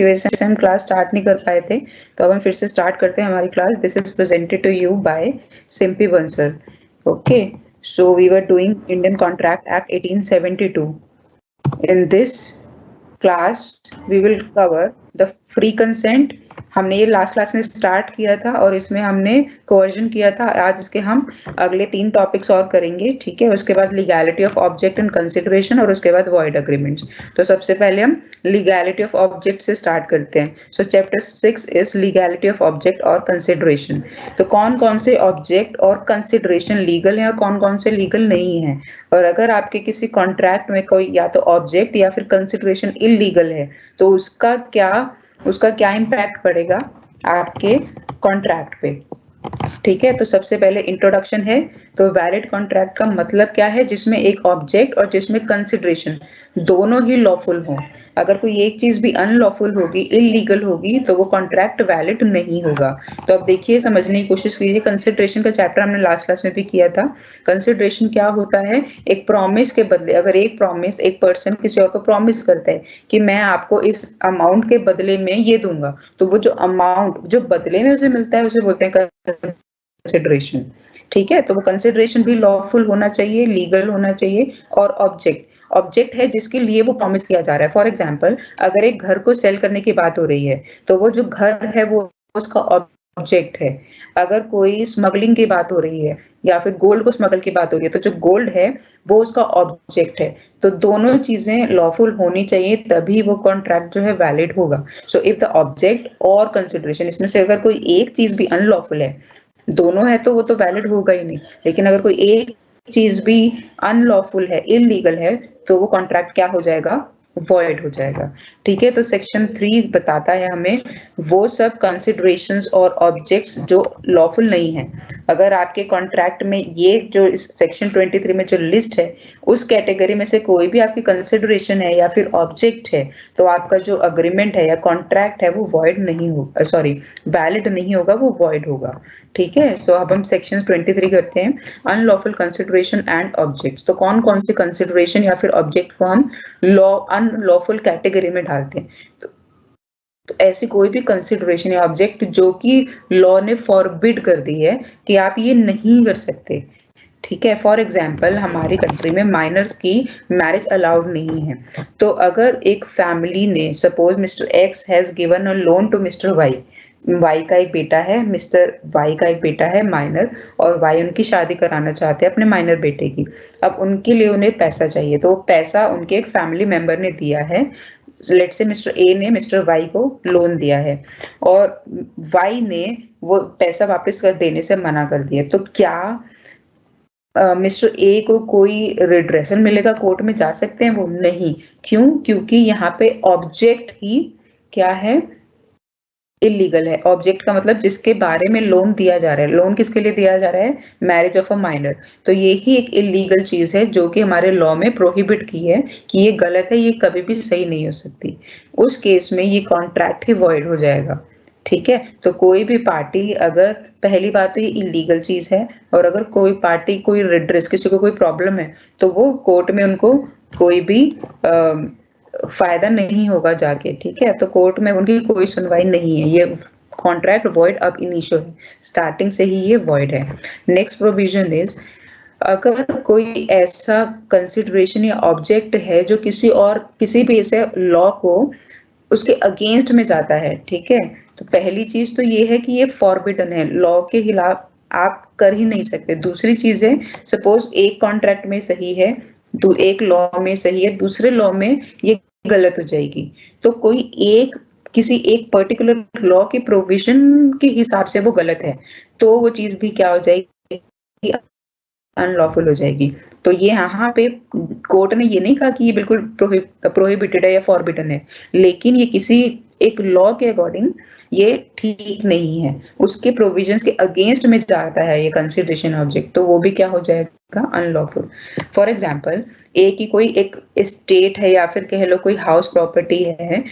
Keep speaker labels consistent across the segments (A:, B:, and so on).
A: की वजह से हम क्लास स्टार्ट नहीं कर पाए थे, तो अब हम फिर से स्टार्ट करते हैं हमारी class. This is presented to you by Simpi Bansal. Okay, so we were doing Indian contract act 1872. In this class we will cover the free consent. हमने ये लास्ट क्लास में स्टार्ट किया था और इसमें हमने कोवर्जन किया था. आज इसके हम अगले 3 टॉपिक्स और करेंगे, ठीक है. उसके बाद legality of object and consideration और उसके बाद वॉइड अग्रीमेंट्स. तो सबसे पहले हम लीगैलिटी ऑफ ऑब्जेक्ट से स्टार्ट करते हैं. सो chapter 6 is legality of object और कंसिडरेशन. तो कौन कौन से ऑब्जेक्ट और कंसिडरेशन लीगल हैं और कौन कौन से लीगल नहीं है. और अगर आपके किसी कॉन्ट्रैक्ट में कोई या तो ऑब्जेक्ट या फिर कंसिडरेशन इलीगल है तो उसका क्या इम्पैक्ट पड़ेगा आपके कॉन्ट्रैक्ट पे, ठीक है. तो सबसे पहले इंट्रोडक्शन है. तो वैलिड कॉन्ट्रैक्ट का मतलब क्या है, जिसमें एक ऑब्जेक्ट और जिसमें कंसिडरेशन दोनों ही लॉफुल हों. अगर कोई एक चीज भी अनलॉफुल होगी, इलीगल होगी, तो वो कॉन्ट्रैक्ट वैलिड नहीं होगा. तो अब देखिए, समझने की कोशिश कीजिए. कंसिडरेशन का चैप्टर हमने लास्ट क्लास में भी किया था. कंसिडरेशन क्या होता है, एक प्रॉमिस के बदले, अगर एक प्रॉमिस एक पर्सन किसी और को प्रॉमिस करता है कि मैं आपको इस अमाउंट के बदले में ये दूंगा, तो वो जो अमाउंट जो बदले में उसे मिलता है उसे बोलते हैं कंसिडरेशन, ठीक है. तो वो कंसिडरेशन भी लॉफुल होना चाहिए, लीगल होना चाहिए. और ऑब्जेक्ट है जिसके लिए वो प्रॉमिस किया जा रहा है. फॉर एग्जांपल, अगर एक घर को सेल करने की बात हो रही है तो वो जो घर है वो उसका ऑब्जेक्ट है. अगर कोई स्मगलिंग की बात हो रही है या फिर गोल्ड को स्मगल की बात हो रही है तो जो गोल्ड है वो उसका ऑब्जेक्ट है. तो दोनों चीजें लॉफुल होनी चाहिए, तभी वो कॉन्ट्रैक्ट जो है वैलिड होगा. सो इफ द ऑब्जेक्ट और कंसिडरेशन, इसमें से अगर कोई एक चीज भी अनलॉफुल है, दोनों है तो वो तो वैलिड होगा ही नहीं. लेकिन अगर कोई एक चीज भी अनलॉफुल है, इलीगल है, तो वो कॉन्ट्रैक्ट क्या हो जाएगा, वॉइड हो जाएगा, ठीक है. तो सेक्शन 3 बताता है हमें वो सब कंसिडरेशंस और ऑब्जेक्ट्स जो लॉफुल नहीं है. अगर आपके कॉन्ट्रैक्ट में ये जो इस सेक्शन 23 में जो लिस्ट है उस कैटेगरी में से कोई भी आपकी कंसिडरेशन है या फिर ऑब्जेक्ट है, तो आपका जो अग्रीमेंट है या कॉन्ट्रैक्ट है वो वॉइड नहीं होगा, सॉरी वैलिड नहीं होगा, वो वॉइड होगा, ठीक है. सो अब हम सेक्शन 23 करते हैं, अनलॉफुल कंसिडरेशन एंड ऑब्जेक्ट्स. तो कौन कौन से कंसिडरेशन या फिर ऑब्जेक्ट को हम अनलॉफुल कैटेगरी में डालते हैं. तो ऐसी कोई भी कंसिडरेशन या ऑब्जेक्ट जो कि लॉ ने फॉरबिड कर दी है कि आप ये नहीं कर सकते, ठीक है. फॉर एग्जाम्पल, हमारी कंट्री में माइनर्स की मैरिज अलाउड नहीं है. तो अगर एक फैमिली ने, suppose mister X has given a loan to mister Y का एक बेटा है, मिस्टर वाई का एक बेटा है माइनर, और वाई उनकी शादी कराना चाहते हैं अपने माइनर बेटे की. अब उनके लिए उन्हें पैसा चाहिए, तो वो पैसा उनके एक फैमिली मेंबर ने दिया है. लेट्स से मिस्टर ए ने मिस्टर वाई को लोन दिया है और वाई ने वो पैसा वापस कर देने से मना कर दिया. तो क्या मिस्टर ए को कोई रिड्रेसल मिलेगा, कोर्ट में जा सकते हैं वो? नहीं. क्यों? क्योंकि यहाँ पे ऑब्जेक्ट ही क्या है, इलीगल है. ऑब्जेक्ट का मतलब जिसके बारे में लोन दिया जा रहा है. लोन किसके लिए दिया जा रहा है, मैरिज ऑफ अ माइनर. तो ये ही एक इलीगल चीज है जो कि हमारे लॉ में प्रोहिबिट की है कि ये गलत है, ये कभी भी सही नहीं हो सकती. उस केस में ये कॉन्ट्रैक्ट ही वॉइड हो जाएगा, ठीक है. तो कोई भी पार्टी, अगर पहली बात तो ये इलीगल चीज है, और अगर कोई पार्टी कोई रिड्रेस, किसी को कोई प्रॉब्लम है, तो वो कोर्ट में उनको कोई भी फायदा नहीं होगा जाके, ठीक है. तो कोर्ट में उनकी कोई सुनवाई नहीं है. ये कॉन्ट्रैक्ट वॉइड अब इनिशियल स्टार्टिंग से ही ये वॉइड है. नेक्स्ट प्रोविजन इज, अगर कोई ऐसा कंसिडरेशन या ऑब्जेक्ट है जो किसी भी ऐसे लॉ को उसके अगेंस्ट में जाता है, ठीक है. तो पहली चीज तो ये है कि ये फॉरबिडन है, लॉ के खिलाफ आप कर ही नहीं सकते. दूसरी चीज है, सपोज एक कॉन्ट्रैक्ट में सही है, तो एक लॉ में सही है, दूसरे लॉ में ये गलत हो जाएगी. तो किसी एक पर्टिकुलर लॉ के प्रोविजन के हिसाब से वो गलत है, तो वो चीज भी क्या हो जाएगी, अनलॉफुल हो जाएगी. तो ये यहाँ पे कोर्ट ने ये नहीं कहा कि ये बिल्कुल प्रोहिबिटेड है या फॉरबिडन है, लेकिन ये किसी एक लॉ के अकॉर्डिंग ये ठीक नहीं है, उसके प्रोविजंस के अगेंस्ट में जाता है ये कंसिडरेशन ऑब्जेक्ट, तो वो भी क्या हो जाएगा, अनलॉफुल. फॉर एग्जाम्पल, ए की कोई एक स्टेट है या फिर कह लो कोई हाउस प्रॉपर्टी है,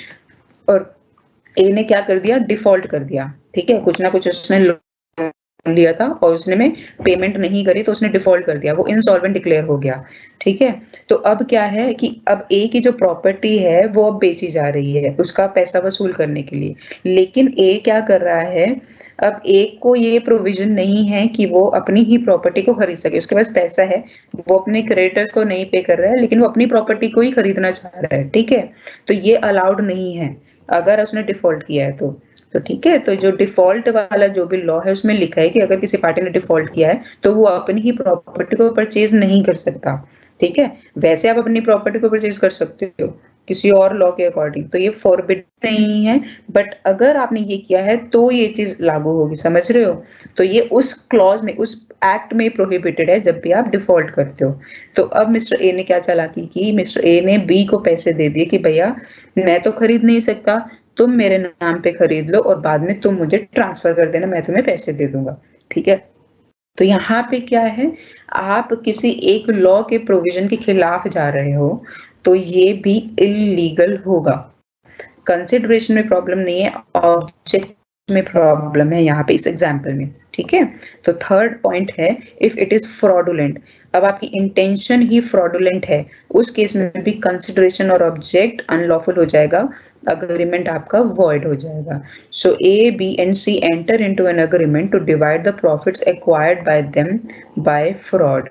A: और ए ने क्या कर दिया, डिफॉल्ट कर दिया, ठीक है. कुछ ना कुछ उसने लिया था और उसने में पेमेंट नहीं करी तो उसने डिफॉल्ट कर दिया, वो इंसॉल्वेंट डिक्लेयर हो गया। ठीक है, तो अब क्या है कि अब ए की जो प्रॉपर्टी है वो अब बेची जा रही है उसका पैसा वसूल करने के लिए, लेकिन ए क्या कर रहा है, अब ए को ये प्रोविजन नहीं है कि वो अपनी ही प्रॉपर्टी को खरीद सके, उसके पास पैसा है, वो अपने क्रेडिटर्स को नहीं पे कर रहा है लेकिन वो अपनी प्रॉपर्टी को ही खरीदना चाह रहा है। ठीक है, तो ये अलाउड नहीं है अगर उसने डिफॉल्ट किया है तो ठीक है, तो जो डिफॉल्ट वाला जो भी लॉ है उसमें लिखा है कि अगर किसी पार्टी ने डिफॉल्ट किया है तो वो अपनी ही प्रॉपर्टी को परचेज नहीं कर सकता। ठीक है, वैसे आप अपनी प्रॉपर्टी को परचेज कर सकते हो किसी और लॉ के अकॉर्डिंग, तो ये फॉरबिड नहीं है, बट अगर आपने ये किया है तो ये चीज लागू होगी, समझ रहे हो? तो ये उस क्लॉज में, उस एक्ट में प्रोहिबिटेड है जब भी आप डिफॉल्ट करते हो। तो अब मिस्टर ए ने क्या चालाकी की, मिस्टर ए ने बी को पैसे दे दिए कि भैया मैं तो खरीद नहीं सकता, तुम मेरे नाम पे खरीद लो और बाद में तुम मुझे ट्रांसफर कर देना, मैं तुम्हें पैसे दे दूंगा। ठीक है, तो यहाँ पे क्या है, आप किसी एक लॉ के प्रोविजन के खिलाफ जा रहे हो तो ये भी इलीगल होगा। कंसिडरेशन में प्रॉब्लम नहीं है, ऑब्जेक्ट में प्रॉब्लम है यहाँ पे इस एग्जाम्पल में। ठीक है, तो थर्ड पॉइंट है इफ इट इज फ्रॉडुलेंट, अब आपकी इंटेंशन ही फ्रॉडुलेंट है उस केस में भी कंसिडरेशन और ऑब्जेक्ट अनलॉफुल हो जाएगा, अग्रीमेंट आपका वॉइड हो जाएगा। So A B and C enter into an agreement to divide the profits acquired by them by fraud.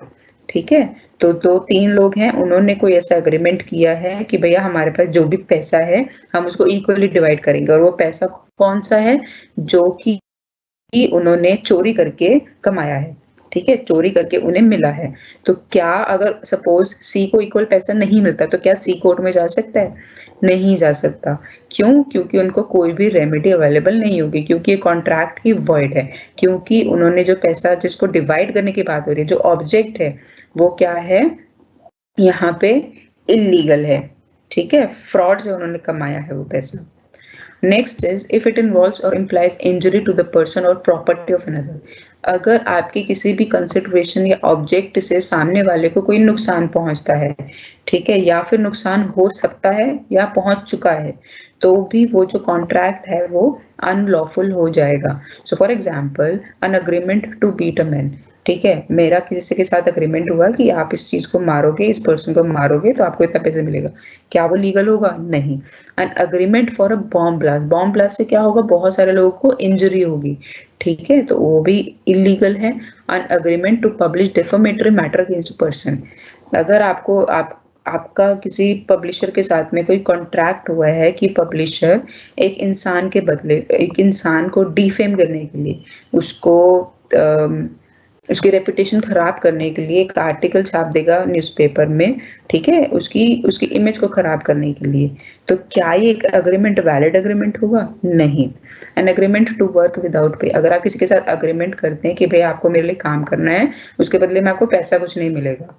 A: ठीक है, तो दो तीन लोग हैं, उन्होंने कोई ऐसा अग्रीमेंट किया है कि भैया हमारे पास जो भी पैसा है हम उसको इक्वली डिवाइड करेंगे, और वो पैसा कौन सा है, जो कि उन्होंने चोरी करके कमाया है। ठीक है, चोरी करके उन्हें मिला है। तो क्या अगर सपोज सी को इक्वल पैसा नहीं मिलता तो क्या सी कोर्ट में जा सकता है? नहीं जा सकता। क्यों? क्योंकि उनको कोई भी रेमेडी अवेलेबल नहीं होगी, क्योंकि ये कॉन्ट्रैक्ट ही वॉइड है, क्योंकि उन्होंने जो पैसा जिसको डिवाइड करने की बात हो रही है, जो ऑब्जेक्ट है वो क्या है, यहाँ पे इलीगल है। ठीक है, फ्रॉड से उन्होंने कमाया है वो पैसा। Next is if it involves or implies injury to the person or property of another, अगर आपकी किसी भी कंसिडरेशन या ऑब्जेक्ट से सामने वाले को कोई नुकसान पहुंचता है, ठीक है, या फिर नुकसान हो सकता है या पहुंच चुका है, तो भी वो जो कॉन्ट्रैक्ट है वो अनलॉफुल हो जाएगा। So for example an agreement to beat a man, ठीक है, मेरा किसी के साथ अग्रीमेंट हुआ कि आप इस चीज को मारोगे, इस पर्सन को मारोगे तो आपको इतना पैसे मिलेगा, क्या वो लीगल होगा? नहीं। An agreement for a bomb blast, bomb blast से क्या होगा, बहुत सारे लोगों को इंजरी होगी। ठीक है, तो वो भी इलीगल है। An agreement to publish defamatory matter against person, अगर आपका किसी पब्लिशर के साथ में कोई कॉन्ट्रैक्ट हुआ है कि पब्लिशर एक इंसान के बदले एक इंसान को डिफेम करने के लिए, उसको उसकी रेपुटेशन खराब करने के लिए एक आर्टिकल छाप देगा न्यूज़पेपर में, ठीक है, उसकी इमेज को खराब करने के लिए, तो क्या ये एक अग्रीमेंट वैलिड अग्रीमेंट होगा? नहीं। An agreement to work without pay, अगर आप किसी के साथ अग्रीमेंट करते हैं कि भाई आपको मेरे लिए काम करना है, उसके बदले में आपको पैसा कुछ नहीं मिलेगा,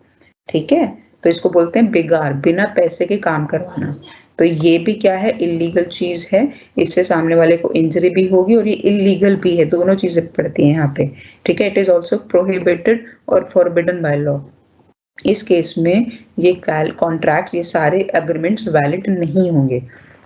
A: ठीक है, तो इसको बोलते हैं बिगार, बिना पैसे के काम करवाना। तो ये भी क्या है, इलीगल चीज है, इससे सामने वाले को इंजरी भी होगी और ये इलीगल भी है, दोनों चीजें पड़ती हैं यहाँ पे। ठीक है, इट इज ऑल्सो प्रोहिबिटेड और फॉरबिडन बाय लॉ। इस केस में ये कॉन्ट्रैक्ट, ये सारे एग्रीमेंट्स वैलिड नहीं होंगे।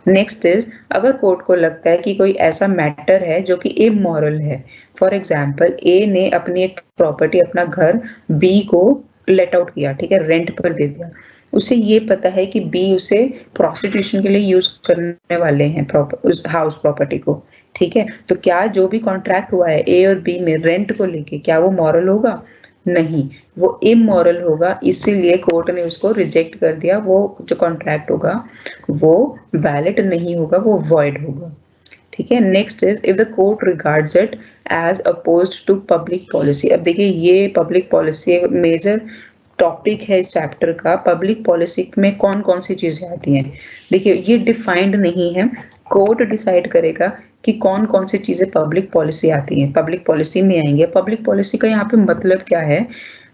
A: नेक्स्ट इज अगर कोर्ट को लगता है कि कोई ऐसा मैटर है जो कि इमोरल है, फॉर एग्जाम्पल ए ने अपनी एक प्रॉपर्टी, अपना घर बी को लेट आउट किया, ठीक है, रेंट पर दे दिया, उसे ये पता है कि बी उसे प्रोस्टिट्यूशन के लिए यूज करने वाले हैं उस हाउस प्रॉपर्टी को, ठीक है, तो क्या जो भी कॉन्ट्रैक्ट हुआ है ए और बी में रेंट को लेके, क्या वो मॉरल होगा? नहीं, वो इमोरल होगा, इसीलिए कोर्ट ने उसको रिजेक्ट कर दिया, वो जो कॉन्ट्रैक्ट होगा वो वैलिड नहीं होगा, वो वॉइड होगा। ठीक है, next is if the court regards it as opposed to public policy. अब देखिए ये पब्लिक पॉलिसी मेजर टॉपिक है इस चैप्टर का। पब्लिक पॉलिसी में कौन कौन सी चीजें आती हैं, देखिए ये डिफाइंड नहीं है, कोर्ट डिसाइड करेगा कि कौन कौन सी चीजें पब्लिक पॉलिसी आती हैं, पब्लिक पॉलिसी में आएंगे। पब्लिक पॉलिसी का यहाँ पे मतलब क्या है,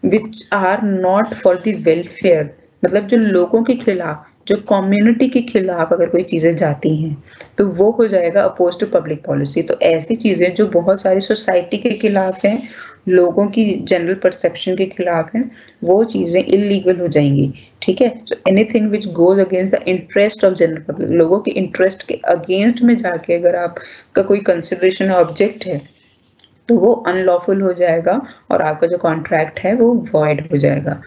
A: which are not for the welfare, मतलब जो लोगों के खिलाफ, जो कम्युनिटी के खिलाफ अगर कोई चीजें जाती हैं तो वो हो जाएगा अपोज टू पब्लिक पॉलिसी। तो ऐसी चीजें जो बहुत सारी सोसाइटी के खिलाफ हैं, लोगों की जनरल परसेप्शन के खिलाफ हैं, वो चीजें इलीगल हो जाएंगी। ठीक है, so anything which goes against the interest of general public, लोगों के इंटरेस्ट के अगेंस्ट में जाके अगर आपका कोई कंसिडरेशन ऑब्जेक्ट है तो वो अनलॉफुल हो जाएगा और आपका जो कॉन्ट्रैक्ट है वो वॉइड हो जाएगा।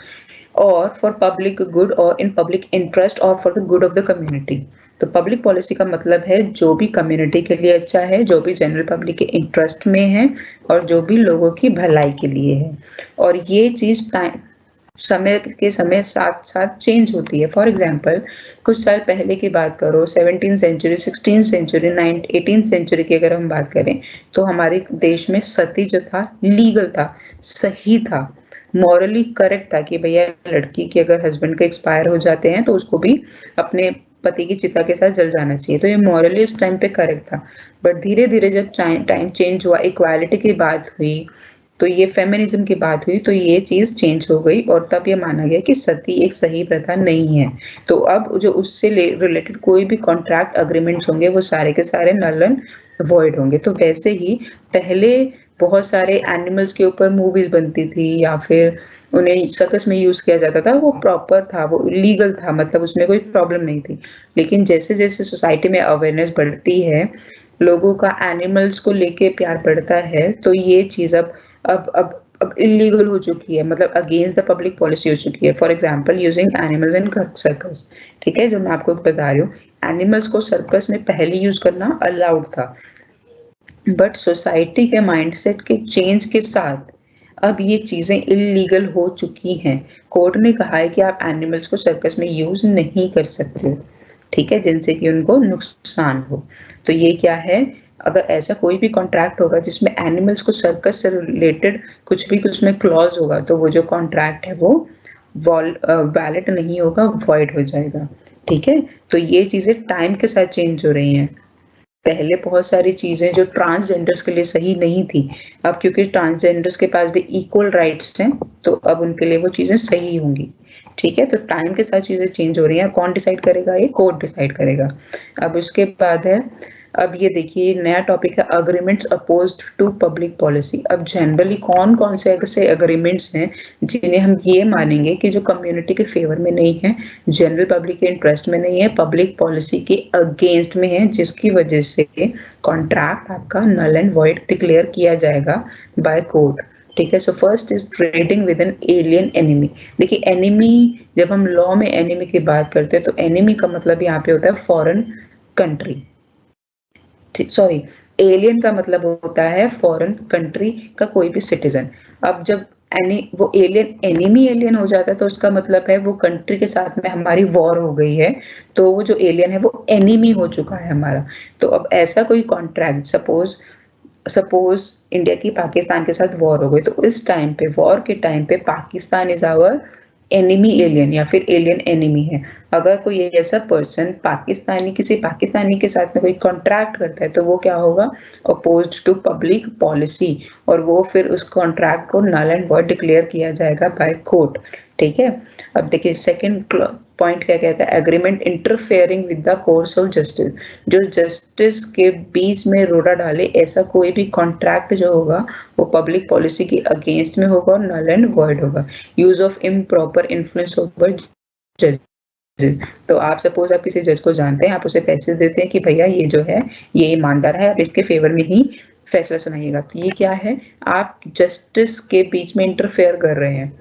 A: और फॉर पब्लिक गुड और इन पब्लिक इंटरेस्ट और for the good of the community. तो पब्लिक पॉलिसी का मतलब है जो भी कम्युनिटी के लिए अच्छा है, जो भी जनरल पब्लिक के इंटरेस्ट में है और जो भी लोगों की भलाई के लिए है। और ये चीज समय के समय साथ साथ चेंज होती है। फॉर एग्जाम्पल कुछ साल पहले की बात करो, 17th century, 16th century, 18th century की अगर हम बात करें तो हमारे देश में सती जो था लीगल था, सही था, मॉरली करेक्ट था कि भैया लड़की के अगर हस्बैंड का एक्सपायर हो जाते हैं तो उसको भी अपने पति की चिता के साथ जल जाना चाहिए। तो ये मॉरली उस टाइम पे करेक्ट था। बट धीरे धीरे जब टाइम चेंज हुआ, इक्वालिटी की बात हुई, तो ये फेमिनिज्म की बात हुई, तो ये चीज चेंज हो गई और तब ये माना गया कि सती एक सही प्रथा नहीं है। तो अब जो उससे रिलेटेड कोई भी कॉन्ट्रैक्ट अग्रीमेंट्स होंगे वो सारे के सारे नल एंड वॉइड होंगे। तो वैसे ही पहले बहुत सारे एनिमल्स के ऊपर मूवीज बनती थी या फिर उन्हें सर्कस में यूज किया जाता था, वो प्रॉपर था, वो लीगल था, मतलब उसमें कोई प्रॉब्लम नहीं थी। लेकिन जैसे जैसे सोसाइटी में अवेयरनेस बढ़ती है, लोगों का एनिमल्स को लेके प्यार बढ़ता है, तो ये चीज अब इलीगल हो चुकी है, मतलब अगेंस्ट द पब्लिक पॉलिसी हो चुकी है। For example using animals in circus. ठीक है, जो मैं आपको बता रही हूँ, एनिमल्स को सर्कस में पहले यूज करना अलाउड था, बट सोसाइटी के माइंडसेट के चेंज के साथ अब ये चीजें इलीगल हो चुकी हैं। कोर्ट ने कहा है कि आप एनिमल्स को सर्कस में यूज नहीं कर सकते हो, ठीक है, जिनसे कि उनको नुकसान हो। तो ये क्या है, अगर ऐसा कोई भी कॉन्ट्रैक्ट होगा जिसमें एनिमल्स को सर्कस से रिलेटेड कुछ भी उसमें क्लॉज होगा, तो वो जो कॉन्ट्रैक्ट है वो वैलिड नहीं होगा, वॉइड हो जाएगा। ठीक है, तो ये चीजें टाइम के साथ चेंज हो रही हैं। पहले बहुत सारी चीजें जो ट्रांसजेंडर्स के लिए सही नहीं थी, अब क्योंकि ट्रांसजेंडर्स के पास भी इक्वल राइट्स हैं, तो अब उनके लिए वो चीजें सही होंगी। ठीक है, तो टाइम के साथ चीजें चेंज हो रही हैं। कौन डिसाइड करेगा? ये कोर्ट डिसाइड करेगा। अब उसके बाद है, अब ये देखिए नया टॉपिक है agreements opposed to public policy. अब जनरली कौन कौन से ऐसे अग्रीमेंट्स हैं जिन्हें हम ये मानेंगे कि जो कम्युनिटी के फेवर में नहीं है, जनरल पब्लिक के इंटरेस्ट में नहीं है, पब्लिक पॉलिसी के अगेंस्ट में है, जिसकी वजह से कॉन्ट्रैक्ट आपका नल एंड वॉइड डिक्लेयर किया जाएगा बाय कोर्ट। ठीक है, so first is trading with an alien enemy. देखिए एनिमी, जब हम लॉ में एनिमी की बात करते हैं तो एनिमी का मतलब यहाँ पे होता है फॉरेन कंट्री। सॉरी, एलियन का मतलब होता है फॉरेन कंट्री का कोई भी सिटीजन। अब जब वो एलियन एनिमी एलियन हो जाता है तो उसका मतलब है वो कंट्री के साथ में हमारी वॉर हो गई है, तो वो जो एलियन है वो एनिमी हो चुका है हमारा। तो अब ऐसा कोई कॉन्ट्रैक्ट, सपोज इंडिया की पाकिस्तान के साथ वॉर हो गई, तो इस टाइम पे, वॉर के टाइम पे, Pakistan is our enemy alien या फिर एलियन एनिमी है। अगर कोई ऐसा पर्सन किसी पाकिस्तानी के साथ में कोई कॉन्ट्रैक्ट करता है तो वो क्या होगा? अपोज्ड टू पब्लिक पॉलिसी, और वो फिर उस कॉन्ट्रैक्ट को नल एंड वॉइड डिक्लेयर किया जाएगा बाय कोर्ट। ठीक है, अब देखिए सेकंड पॉइंट क्या कहता है, agreement interfering with the course of justice. जो जस्टिस के बीच में रोड़ा डाले, ऐसा कोई भी कॉन्ट्रैक्ट जो होगा वो पब्लिक पॉलिसी के अगेंस्ट में होगा और नल एंड वॉइड होगा। Use of improper influence over जज। तो आप सपोज आप किसी जज को जानते हैं, आप उसे पैसे देते हैं कि भैया ये जो है ये ईमानदार है, आप इसके फेवर में ही फैसला सुनाइएगा। तो ये क्या है, आप जस्टिस के बीच में इंटरफेयर कर रहे हैं।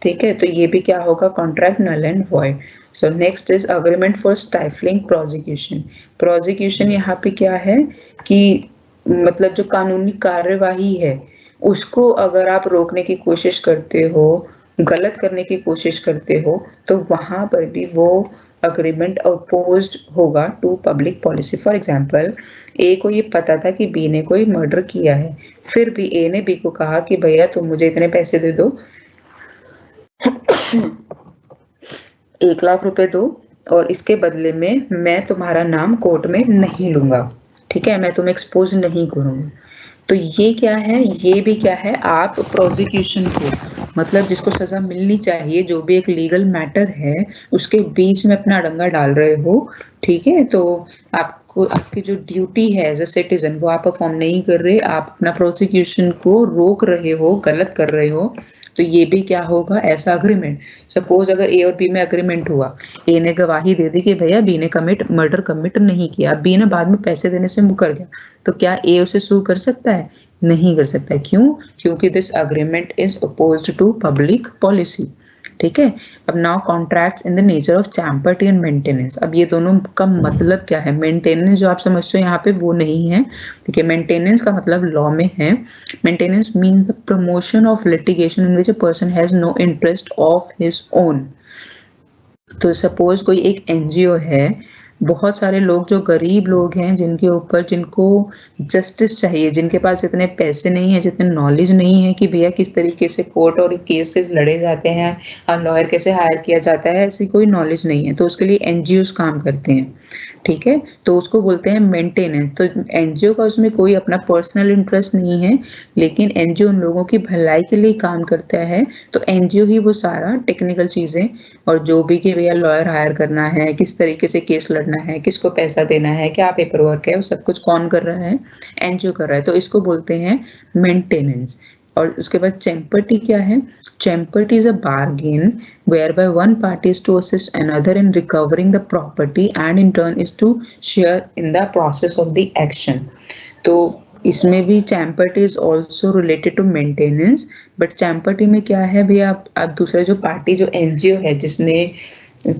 A: ठीक है, तो ये भी क्या होगा? Contract null and void. So next is agreement for stifling prosecution. Prosecution यहाँ पे क्या है कि मतलब जो कानूनी कार्यवाही है उसको अगर आप रोकने की कोशिश करते हो, गलत करने की कोशिश करते हो, तो वहां पर भी वो अग्रीमेंट अपोज्ड होगा to public policy. For example, A को ये पता था कि बी ने कोई मर्डर किया है, फिर भी ए ने बी को कहा कि भैया तुम मुझे इतने पैसे दे दो, 1 लाख रुपए दो, और इसके बदले में मैं तुम्हारा नाम कोर्ट में नहीं लूंगा। ठीक है, मैं तुम्हें एक्सपोज नहीं करूंगा। तो ये क्या है, ये भी क्या है, आप प्रोसिक्यूशन को, मतलब जिसको सजा मिलनी चाहिए, जो भी एक लीगल मैटर है, उसके बीच में अपना अड़ंगा डाल रहे हो। ठीक है, तो आपको आपकी जो ड्यूटी है एज अ सिटीजन वो आप परफॉर्म नहीं कर रहे, आप अपना प्रोसिक्यूशन को रोक रहे हो, गलत कर रहे हो। तो ये भी क्या होगा, ऐसा अग्रीमेंट। सपोज अगर ए और बी में अग्रीमेंट हुआ, ए ने गवाही दे दी कि भैया बी ने मर्डर कमिट नहीं किया, बी ने बाद में पैसे देने से मुकर गया, तो क्या ए उसे सू कर सकता है? नहीं कर सकता। क्यों? क्योंकि this agreement is opposed to public policy. ठीक है। अब now contracts in the nature of champerty and maintenance. अब ये दोनों का मतलब क्या है? मेंटेनेंस जो आप समझते हो यहाँ पे वो नहीं है। ठीक है। मेंटेनेंस का मतलब लॉ में है, maintenance means the promotion of litigation in which a person has no interest of his own. तो सपोज कोई एक एनजीओ है, बहुत सारे लोग जो गरीब लोग हैं जिनके ऊपर, जिनको जस्टिस चाहिए, जिनके पास इतने पैसे नहीं है, जितने नॉलेज नहीं है कि भैया किस तरीके से कोर्ट और केसेस लड़े जाते हैं और लॉयर कैसे हायर किया जाता है, ऐसी कोई नॉलेज नहीं है, तो उसके लिए एनजीओ काम करते हैं। ठीक है। तो उसको बोलते हैं मेंटेनेंस। तो एनजीओ का उसमें कोई अपना पर्सनल इंटरेस्ट नहीं है, लेकिन एनजीओ उन लोगों की भलाई के लिए काम करता है। तो एनजीओ ही वो सारा टेक्निकल चीजें और जो भी कि भैया लॉयर हायर करना है, किस तरीके से केस लड़ना है, किसको पैसा देना है, क्या पेपर वर्क है, वो सब कुछ कौन कर रहा है? एनजीओ कर रहा है। तो इसको बोलते हैं मेंटेनेंस। और उसके बाद चैम्पर्टी क्या है? Champerty is a bargain whereby one party is to assist another in recovering the property and in turn is to share in the process of the action. तो इसमें भी champerty is also related to maintenance, but champerty में क्या है भैया, आप दूसरा जो पार्टी, जो एनजीओ है जिसने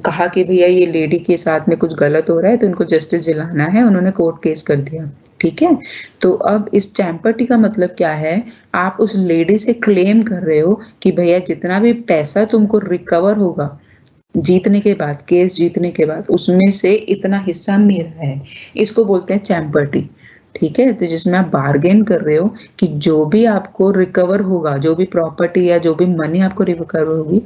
A: कहा कि भैया ये लेडी के साथ में कुछ गलत हो रहा है तो इनको जस्टिस दिलाना है, उन्होंने कोर्ट केस कर दिया। ठीक है। तो अब इस चैम्पर्टी का मतलब क्या है? आप उस लेडी से क्लेम कर रहे हो कि भैया जितना भी पैसा तुमको रिकवर होगा जीतने के बाद, केस जीतने के बाद, उसमें से इतना हिस्सा मेरा है। इसको बोलते हैं चैम्पर्टी। ठीक है। तो जिसमें आप बार्गेन कर रहे हो कि जो भी आपको रिकवर होगा, जो भी प्रॉपर्टी या जो भी मनी आपको रिकवर होगी,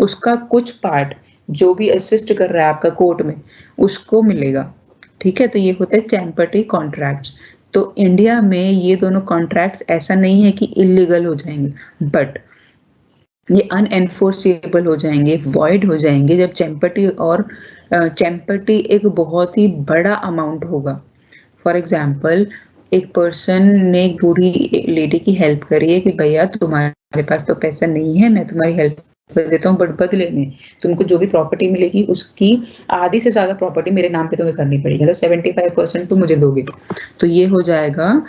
A: उसका कुछ पार्ट जो भी असिस्ट कर रहा है आपका कोर्ट में, उसको मिलेगा। ठीक है। तो ये होता है चैम्पर्टी कॉन्ट्रैक्ट्स। तो इंडिया में ये दोनों कॉन्ट्रैक्ट्स ऐसा नहीं है कि इलीगल हो जाएंगे, बट ये अनएनफोर्सेबल हो जाएंगे, वॉइड हो जाएंगे जब चैम्पर्टी एक बहुत ही बड़ा अमाउंट होगा। फॉर एग्जाम्पल, एक पर्सन ने एक बूढ़ी लेडी की हेल्प करी है कि भैया तुम्हारे पास तो पैसा नहीं है, मैं तुम्हारी हेल्प कर देता हूँ, बट बदले में तुमको जो भी प्रॉपर्टी मिलेगी उसकी आधी से ज्यादा प्रॉपर्टी मेरे नाम पे तुम्हें करनी पड़ेगी, मतलब 75% तुम मुझे दोगे। तो ये हो जाएगा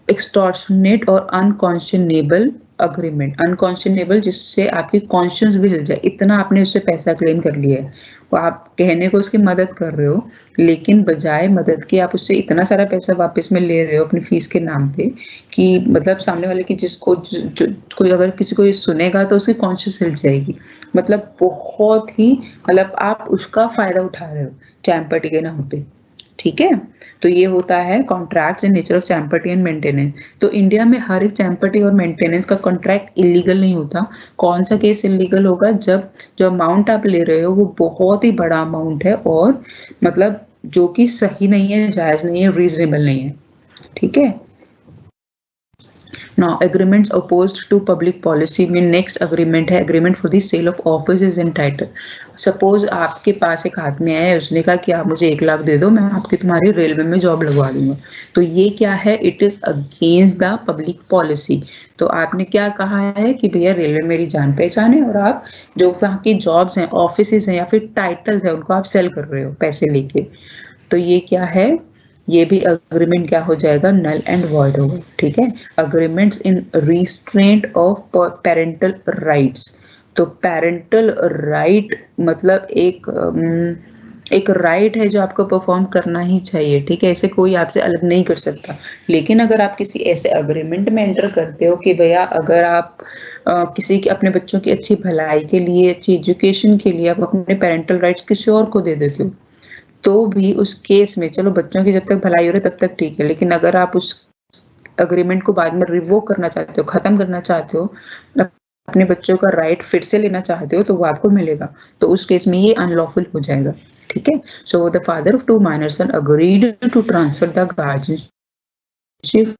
A: एक्सटॉर्शनेट और अनकॉन्शनेबल अग्रीमेंट। अनकॉन्शनेबल जिससे आपकी कॉन्शियस भी हिल जाए, इतना आपने उससे पैसा क्लेम कर लिया है, तो आप कहने को उसकी मदद कर रहे हो, लेकिन बजाय मदद के आप उससे इतना सारा पैसा वापस में ले रहे हो अपनी फीस के नाम पे कि मतलब सामने वाले की जिसको कोई अगर किसी को ये सुनेगा तो उसकी कॉन्शियस हिल जाएगी। मतलब बहुत ही, मतलब आप उसका फायदा उठा रहे हो चैम्पर्टी के नाम पे। ठीक है। तो ये होता है contracts in nature of champerty and maintenance. तो इंडिया में हर एक चैम्पर्टी और मेंटेनेंस का कॉन्ट्रैक्ट इलीगल नहीं होता। कौन सा केस इलीगल होगा? जब जो अमाउंट आप ले रहे हो वो बहुत ही बड़ा अमाउंट है और मतलब जो कि सही नहीं है, जायज नहीं है, रीजनेबल नहीं है। ठीक है। Now, agreements opposed to public policy में next agreement है agreement for the sale of offices and title. Suppose आपके पास एक आदमी आया, उसने कहा कि आप मुझे 1 लाख दे दो, मैं आपकी तुम्हारी रेलवे में जॉब लगवा दूंगा। तो ये क्या है? It is against the public policy. तो आपने क्या कहा है कि भैया रेलवे मेरी जान पहचान है और आप जो वहाँ की जॉब्स हैं, ऑफिस हैं या फिर टाइटल्स है, उनको आप सेल कर रहे हो पैसे लेके। तो ये क्या है? ये भी अग्रीमेंट क्या हो जाएगा? नल एंड वॉइड होगा। ठीक है। Agreements in restraint of parental rights. तो पेरेंटल राइट मतलब एक राइट है जो आपको परफॉर्म करना ही चाहिए। ठीक है। ऐसे कोई आपसे अलग नहीं कर सकता। लेकिन अगर आप किसी ऐसे अग्रीमेंट में एंटर करते हो कि भैया अगर आप किसी के अपने बच्चों की अच्छी भलाई के लिए, अच्छी एजुकेशन के लिए आप अपने पेरेंटल राइट्स किसी और को दे देते हो, तो भी उस केस में, चलो बच्चों की जब तक भलाई हो रही है तब तक ठीक है, लेकिन अगर आप उस अग्रीमेंट को बाद में रिवोक करना चाहते हो, खत्म करना चाहते हो, अपने बच्चों का राइट फिर से लेना चाहते हो, तो वो आपको मिलेगा। तो उस केस में ये अनलॉफुल हो जाएगा। ठीक है। So the father of 2 minor sons agreed to transfer the guardianship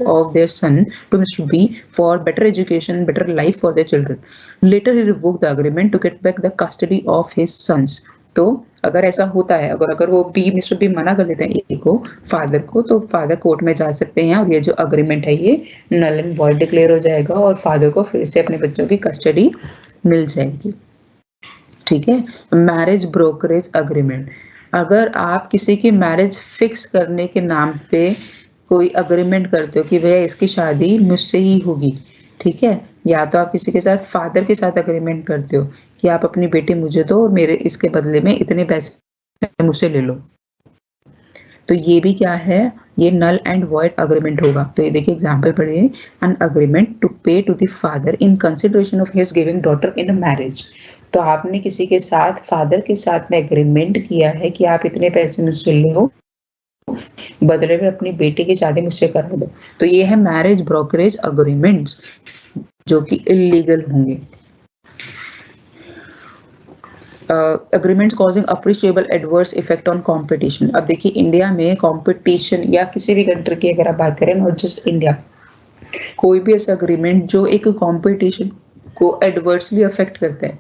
A: of their son to Mr. B for better education, better life for their children. Later he revoked the agreement to get back the custody of his sons. तो अगर ऐसा होता है, अगर वो mister B मना कर देते हैं ए को, फादर को, तो फादर कोर्ट में जा सकते हैं और ये जो अग्रीमेंट है ये नल एंड वॉइड डिक्लेयर हो जाएगा और फादर को फिर से अपने बच्चों की कस्टडी मिल जाएगी। ठीक है। Marriage brokerage agreement. अगर आप किसी की मैरिज फिक्स करने के नाम पे कोई अग्रीमेंट करते हो कि भैया इसकी शादी मुझसे ही होगी, ठीक है, या तो आप किसी के साथ फादर के साथ अग्रीमेंट करते हो कि आप अपनी बेटी मुझे दो और मेरे इसके बदले में इतने पैसे मुझसे ले लो, तो ये भी क्या है, ये नल एंड वॉइड अग्रीमेंट होगा। तो ये देखिए एग्जांपल पढ़िए, an agreement to pay to the father in consideration of his giving daughter in a marriage. तो आपने किसी के साथ फादर के साथ में एग्रीमेंट किया है कि आप इतने पैसे मुझसे लो, बदले में अपनी बेटी की शादी मुझसे करा दो, तो ये है मैरिज ब्रोकरेज अग्रीमेंट्स, जो कि इलीगल होंगे। Agreements causing appreciable adverse effect on competition. अब देखिए इंडिया में कंपटीशन या किसी भी कंट्री की अगर आप बात करें, नॉट जस्ट इंडिया, कोई भी ऐसा अग्रीमेंट जो एक कंपटीशन को एडवर्सली अफेक्ट करता है।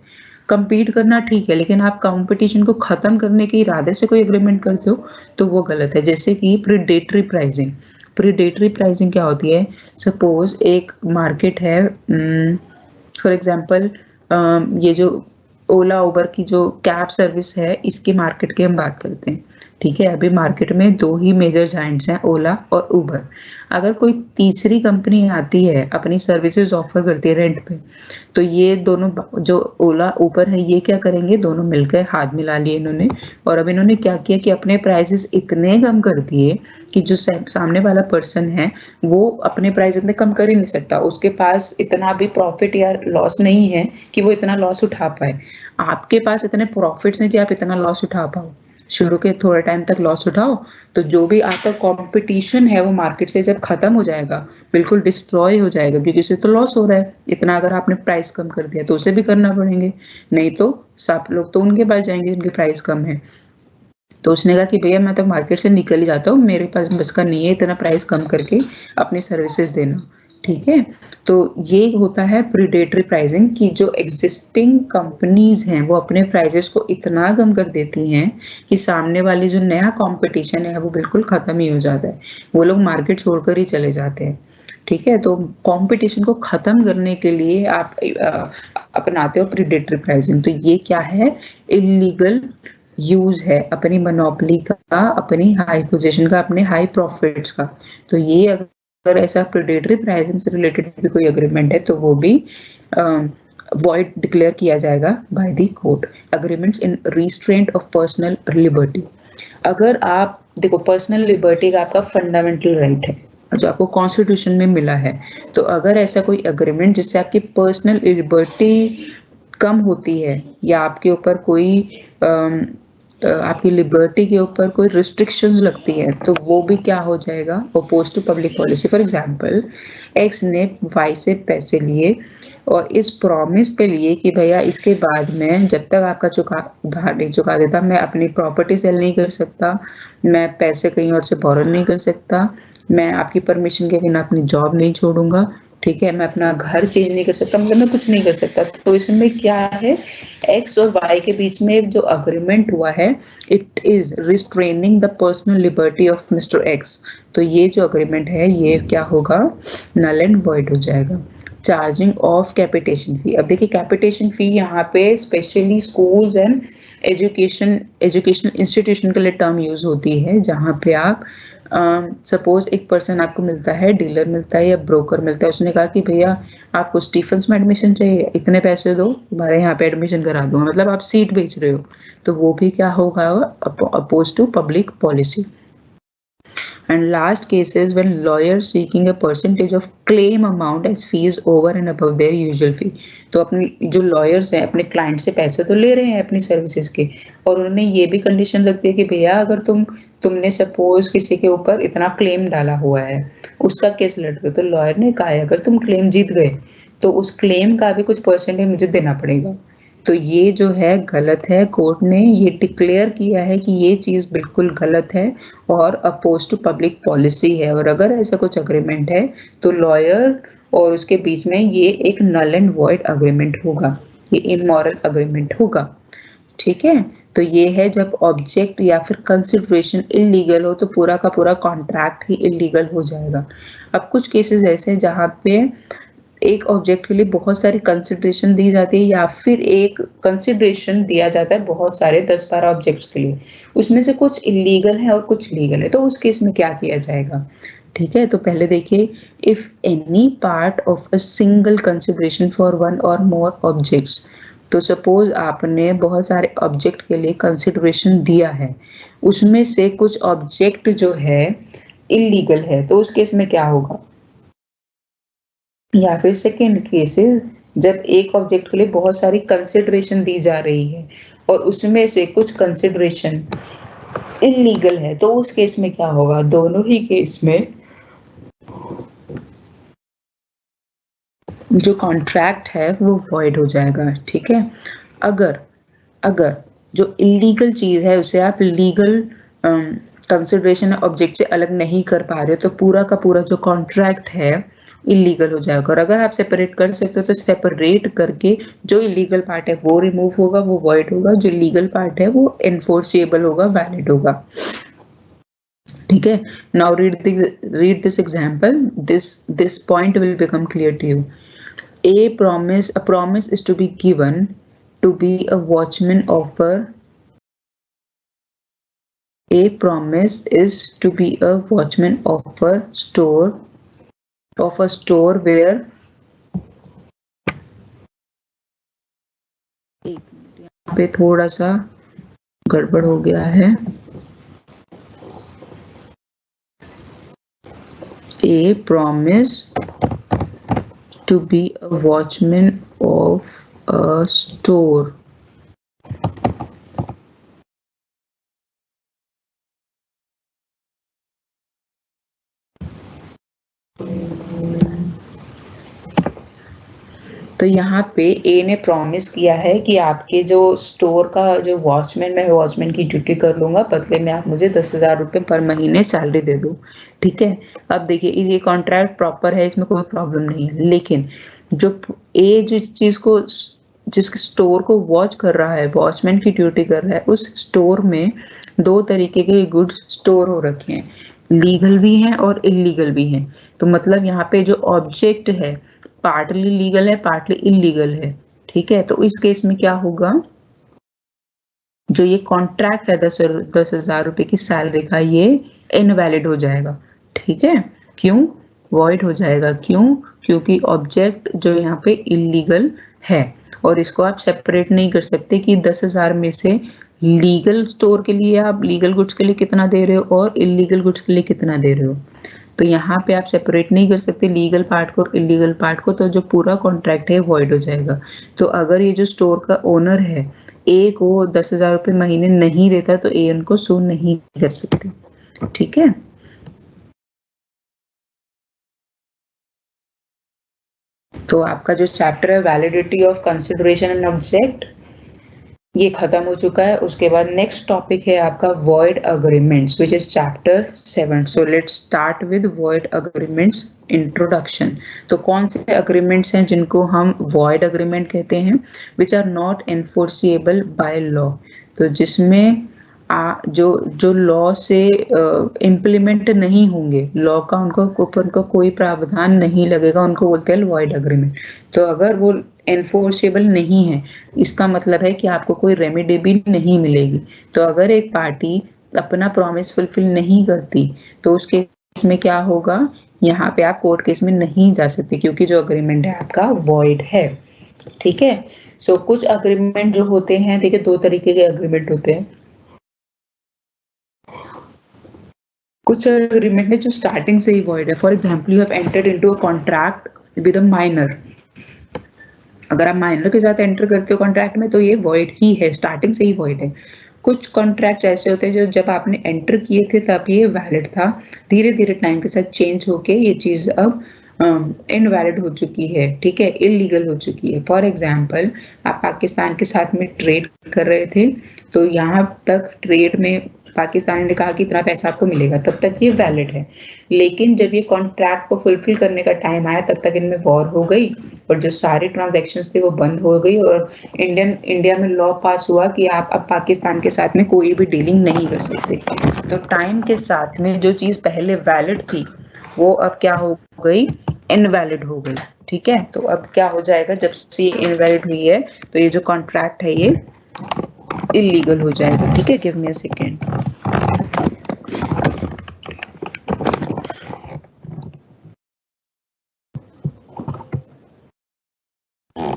A: compete करना ठीक है, लेकिन आप कंपटीशन को खत्म करने के इरादे से कोई एग्रीमेंट करते हो तो वो गलत है। जैसे कि प्रीडेटरी प्राइसिंग। प्रीडेटरी प्राइसिंग क्या होती है? सपोज एक मार्केट है, फॉर एग्जांपल ये जो ओला उबर की जो कैब सर्विस है, इसकी मार्केट की हम बात करते हैं, ठीक है। अभी मार्केट में दो ही मेजर जायंट्स हैं, ओला और उबर। अगर कोई तीसरी कंपनी आती है, अपनी सर्विसेज ऑफर करती है रेंट पे, तो ये दोनों जो ओला उबर है, ये क्या करेंगे, दोनों मिलकर हाथ मिला लिए इन्होंने, और अब इन्होंने क्या किया कि अपने प्राइसेस इतने कम कर दिए कि जो सामने वाला पर्सन है वो अपने प्राइस इतने कम कर ही नहीं सकता, उसके पास इतना भी प्रॉफिट या लॉस नहीं है कि वो इतना लॉस उठा पाए। आपके पास इतने प्रॉफिट्स हैं कि आप इतना लॉस उठा पाओ, शुरू के थोड़े टाइम तक लॉस उठाओ, तो जो भी आपका कंपटीशन है वो मार्केट से जब खत्म हो जाएगा, बिल्कुल डिस्ट्रॉय हो जाएगा, क्योंकि उसे तो लॉस हो रहा है, इतना अगर आपने प्राइस कम कर दिया तो उसे भी करना पड़ेंगे, नहीं तो सब लोग तो उनके पास जाएंगे जिनकी प्राइस कम है। तो उसने कहा कि भैया मैं तो मार्केट से निकल ही जाता हूँ, मेरे पास बस का नहीं है इतना प्राइस कम करके अपनी सर्विसेज देना, ठीक है। तो ये होता है प्रीडेटरी प्राइसिंग, कि जो एग्जिस्टिंग कंपनीज हैं वो अपने प्राइसेस को इतना कम कर देती हैं कि सामने वाली जो नया कंपटीशन है वो बिल्कुल खत्म ही हो जाता है, वो लोग मार्केट छोड़कर ही चले जाते हैं, ठीक है। तो कंपटीशन को खत्म करने के लिए आप अपनाते हो प्रीडेटरी प्राइसिंग। तो ये क्या है, इलीगल यूज है अपनी मोनोपोली का, अपनी हाई पोजीशन का, अपने हाई प्रॉफिट्स का। तो ये अगर ऐसा प्रेडेटरी प्राइसिंग से रिलेटेड भी कोई एग्रीमेंट है तो वो भी वॉइड डिक्लेयर किया जाएगा by the court. Agreements in restraint of personal liberty. अगर आप देखो, पर्सनल लिबर्टी का आपका फंडामेंटल राइट है जो आपको कॉन्स्टिट्यूशन में मिला है, तो अगर ऐसा कोई एग्रीमेंट जिससे आपकी पर्सनल लिबर्टी कम होती है या आपके ऊपर कोई आपकी लिबर्टी के ऊपर कोई रिस्ट्रिक्शंस लगती है, तो वो भी क्या हो जाएगा, oppose to public policy. For example, X ने वाई से पैसे लिए और इस प्रॉमिस पे लिए कि भैया इसके बाद में जब तक आपका उधार नहीं चुका देता, मैं अपनी प्रॉपर्टी सेल नहीं कर सकता, मैं पैसे कहीं और से बोरो नहीं कर सकता, मैं आपकी परमिशन के बिना अपनी जॉब नहीं छोड़ूंगा, ठीक है, मैं अपना घर चेंज नहीं कर सकता, मतलब मैं कुछ नहीं कर सकता। तो इसमें क्या है, एक्स और वाई के बीच में जो अग्रीमेंट हुआ है, it is restraining the personal liberty of mister x. तो ये जो अग्रीमेंट है ये क्या होगा, नल एंड वॉइड हो जाएगा। Charging of capitation fee. अब देखिए कैपिटेशन फी यहाँ पे specially schools and educational institution के लिए टर्म यूज होती है, जहाँ पे आप सपोज एक पर्सन आपको मिलता है, डीलर मिलता है या ब्रोकर मिलता है, उसने कहा कि भैया आपको स्टीफन्स में एडमिशन चाहिए, इतने पैसे दो, तुम्हारे यहाँ पे एडमिशन करा दूंगा, मतलब आप सीट बेच रहे हो, तो वो भी क्या होगा, oppose to public policy. And last case is when lawyers seeking a percentage of claim amount as fees over and above their usual fee. तो अपनी जो lawyers हैं अपने client से पैसे तो ले रहे हैं अपनी services के, और उन्होंने ये भी condition रख दी कि भैया अगर तुमने suppose किसी के ऊपर इतना claim डाला हुआ है, उसका केस लड़ रहे हो, तो lawyer ने कहा है अगर तुम claim जीत गए तो उस claim का भी कुछ percentage मुझे देना पड़ेगा। तो ये जो है गलत है, कोर्ट ने ये डिक्लेयर किया है कि ये चीज बिल्कुल गलत है और अपोज टू पब्लिक पॉलिसी है, और अगर ऐसा कुछ अग्रीमेंट है तो लॉयर और उसके बीच में ये एक नल एंड वॉइड अग्रीमेंट होगा, ये इमोरल अग्रीमेंट होगा, ठीक है। तो ये है जब ऑब्जेक्ट या फिर कंसिडरेशन इलीगल हो तो पूरा का पूरा कॉन्ट्रैक्ट ही इलीगल हो जाएगा। अब कुछ केसेस ऐसे हैं जहाँ पे एक ऑब्जेक्ट के लिए बहुत सारी कंसिडरेशन दी जाती है या फिर एक कंसिडरेशन दिया जाता है बहुत सारे 10-12 ऑब्जेक्ट्स के लिए, उसमें से कुछ इलीगल है और कुछ लीगल है, तो उस केस में क्या किया जाएगा, ठीक है, तो पहले देखिए, if any part of a single consideration for one और मोर ऑब्जेक्ट्स, तो सपोज आपने बहुत सारे ऑब्जेक्ट के लिए कंसिडरेशन दिया है, उसमें से कुछ ऑब्जेक्ट जो है इलीगल है, तो उस केस में क्या होगा? या फिर सेकेंड केसेस, जब एक ऑब्जेक्ट के लिए बहुत सारी कंसिडरेशन दी जा रही है और उसमें से कुछ कंसिडरेशन इलीगल है, तो उस केस में क्या होगा? दोनों ही केस में जो कॉन्ट्रैक्ट है वो वॉइड हो जाएगा। ठीक है, अगर अगर जो इलीगल चीज है उसे आप लीगल कंसिडरेशन ऑब्जेक्ट से अलग नहीं कर पा रहे हो, तो पूरा का पूरा जो कॉन्ट्रैक्ट है इलीगल हो जाएगा। और अगर आप सेपरेट कर सकते हो तो सेपरेट करके जो इलीगल पार्ट है वो रिमूव होगा, वो वॉइड होगा, जो लीगल पार्ट है वो एनफोर्सेबल होगा, वैलिड होगा। ठीक है, now read this example, this point will become clear to you. A promise is to be given to be a watchman of a promise is to be a watchman of a store where एक minute, यहाँ पे थोड़ा सा गड़बड़ हो गया है। A promise to be a watchman of a store तो यहाँ पे ए ने प्रॉमिस किया है कि आपके जो स्टोर का जो वॉचमैन, मैं वॉचमैन की ड्यूटी कर लूंगा, बदले में आप मुझे 10,000 रुपये पर महीने सैलरी दे दो। ठीक है, अब देखिए ये कॉन्ट्रैक्ट प्रॉपर है, इसमें कोई प्रॉब्लम नहीं है, लेकिन जो ए जिस चीज को, जिस स्टोर को वॉच कर रहा है, वॉचमैन की ड्यूटी कर रहा है, उस स्टोर में दो तरीके के गुड्स स्टोर हो रखे हैं, लीगल भी हैं और इलीगल भी हैं। तो मतलब यहाँ पे जो ऑब्जेक्ट है पार्टली लीगल है, पार्टली इलीगल है। ठीक है, तो इस केस में क्या होगा? जो ये कॉन्ट्रैक्ट है 10,000 रुपए की सैलरी का, ये इनवैलिड हो जाएगा। ठीक है, क्यों वॉइड हो जाएगा? क्यों? क्योंकि ऑब्जेक्ट जो यहाँ पे इलीगल है और इसको आप सेपरेट नहीं कर सकते कि 10,000 में से लीगल स्टोर के लिए आप लीगल गुड्स के लिए कितना दे रहे हो और इलीगल गुड्स के लिए कितना दे रहे हो। तो यहाँ पे आप सेपरेट नहीं कर सकते लीगल पार्ट को और इलीगल पार्ट को, तो जो पूरा कॉन्ट्रैक्ट है वॉइड हो जाएगा। तो अगर ये जो स्टोर का ओनर है ए को 10,000 रुपये महीने नहीं देता तो ए उनको सू नहीं कर सकते। ठीक है, तो आपका जो चैप्टर है validity of consideration and object ये खत्म हो चुका है। उसके बाद नेक्स्ट टॉपिक है आपका void agreements, which is chapter 7। So let's start with void agreements introduction. तो कौन से अग्रीमेंट्स हैं जिनको हम वॉइड अग्रीमेंट कहते हैं? Which are not enforceable by law, तो जिसमें जो जो लॉ से इम्प्लीमेंट नहीं होंगे, लॉ का उनको ऊपर उनको कोई प्रावधान नहीं लगेगा, उनको बोलते हैं वॉइड अग्रीमेंट। तो अगर वो एनफोर्सेबल नहीं है, इसका मतलब है कि आपको कोई रेमेडी भी नहीं मिलेगी। तो अगर एक पार्टी अपना प्रॉमिस फुलफिल नहीं करती तो उस केस में क्या होगा? यहाँ पे आप कोर्ट केस में नहीं जा सकते क्योंकि जो अग्रीमेंट है आपका वॉइड है। ठीक है, सो कुछ अग्रीमेंट जो होते हैं, देखिए दो तरीके के अग्रीमेंट होते हैं। कुछ अग्रीमेंट है जो स्टार्टिंग से ही वॉइड है। For example, you have entered into a contract with a minor. अगर आप माइनर के साथ एंटर करते हो कॉन्ट्रैक्ट में तो ये वॉइड ही है, स्टार्टिंग से ही वॉइड है। कुछ कॉन्ट्रैक्ट ऐसे होते हैं जो जब आपने एंटर किए थे तब ये वैलिड था, धीरे धीरे टाइम के साथ चेंज होके ये चीज अब इनवैलिड हो चुकी है। ठीक है, इलीगल हो चुकी है। फॉर एग्जाम्पल, आप पाकिस्तान के साथ में ट्रेड कर रहे थे, तो यहाँ तक ट्रेड में पाकिस्तान ने कहा कि इतना पैसा आपको मिलेगा, तब तक ये वैलिड है। लेकिन जब ये कॉन्ट्रैक्ट को फुलफिल करने का टाइम आया तब तक इनमें वॉर हो गई और जो सारे ट्रांजैक्शंस थे वो बंद हो गई और इंडिया में लॉ पास हुआ कि आप अब पाकिस्तान के साथ में कोई भी डीलिंग नहीं कर सकते। तो टाइम के साथ में जो चीज पहले वैलिड थी वो अब क्या हो गई? इनवैलिड हो गई। ठीक है, तो अब क्या हो जाएगा? जब से इनवैलिड हुई है तो ये जो कॉन्ट्रैक्ट है ये इलीगल हो जाएगा। ठीक है, गिव मी अ सेकेंड।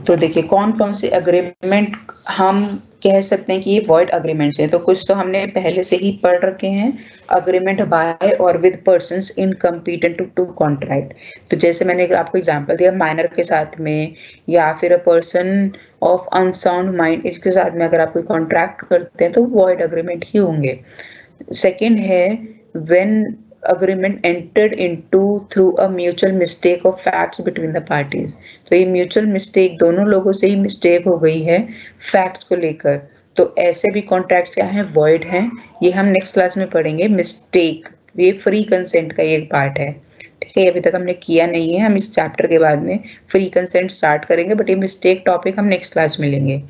A: तो देखिए कौन कौन से अग्रीमेंट हम कह सकते हैं कि ये वॉइड अग्रीमेंट्स हैं। तो कुछ तो हमने पहले से ही पढ़ रखे हैं, अग्रीमेंट बाय और with persons incompetent to contract. तो जैसे मैंने आपको एग्जांपल दिया माइनर के साथ में, या फिर a person of unsound mind, इसके साथ में अगर आप कोई कॉन्ट्रैक्ट करते हैं तो वॉइड अग्रीमेंट ही होंगे। सेकेंड है when agreement entered into through a mutual mistake of facts between the parties। तो ये म्यूचुअल मिस्टेक दोनों लोगों से ही मिस्टेक हो गई है फैक्ट्स को लेकर, तो ऐसे भी कॉन्ट्रैक्ट्स क्या हैं, वॉइड हैं। ये हम नेक्स्ट क्लास में पढ़ेंगे। मिस्टेक, ये फ्री कंसेंट का एक पार्ट है, ठीक है, अभी तक हमने किया नहीं है, हम इस चैप्टर के बाद में फ्री कंसेंट स्टार्ट करेंगे, बट ये मिस्टेक टॉपिक हम नेक्स्ट क्लास में लेंगे।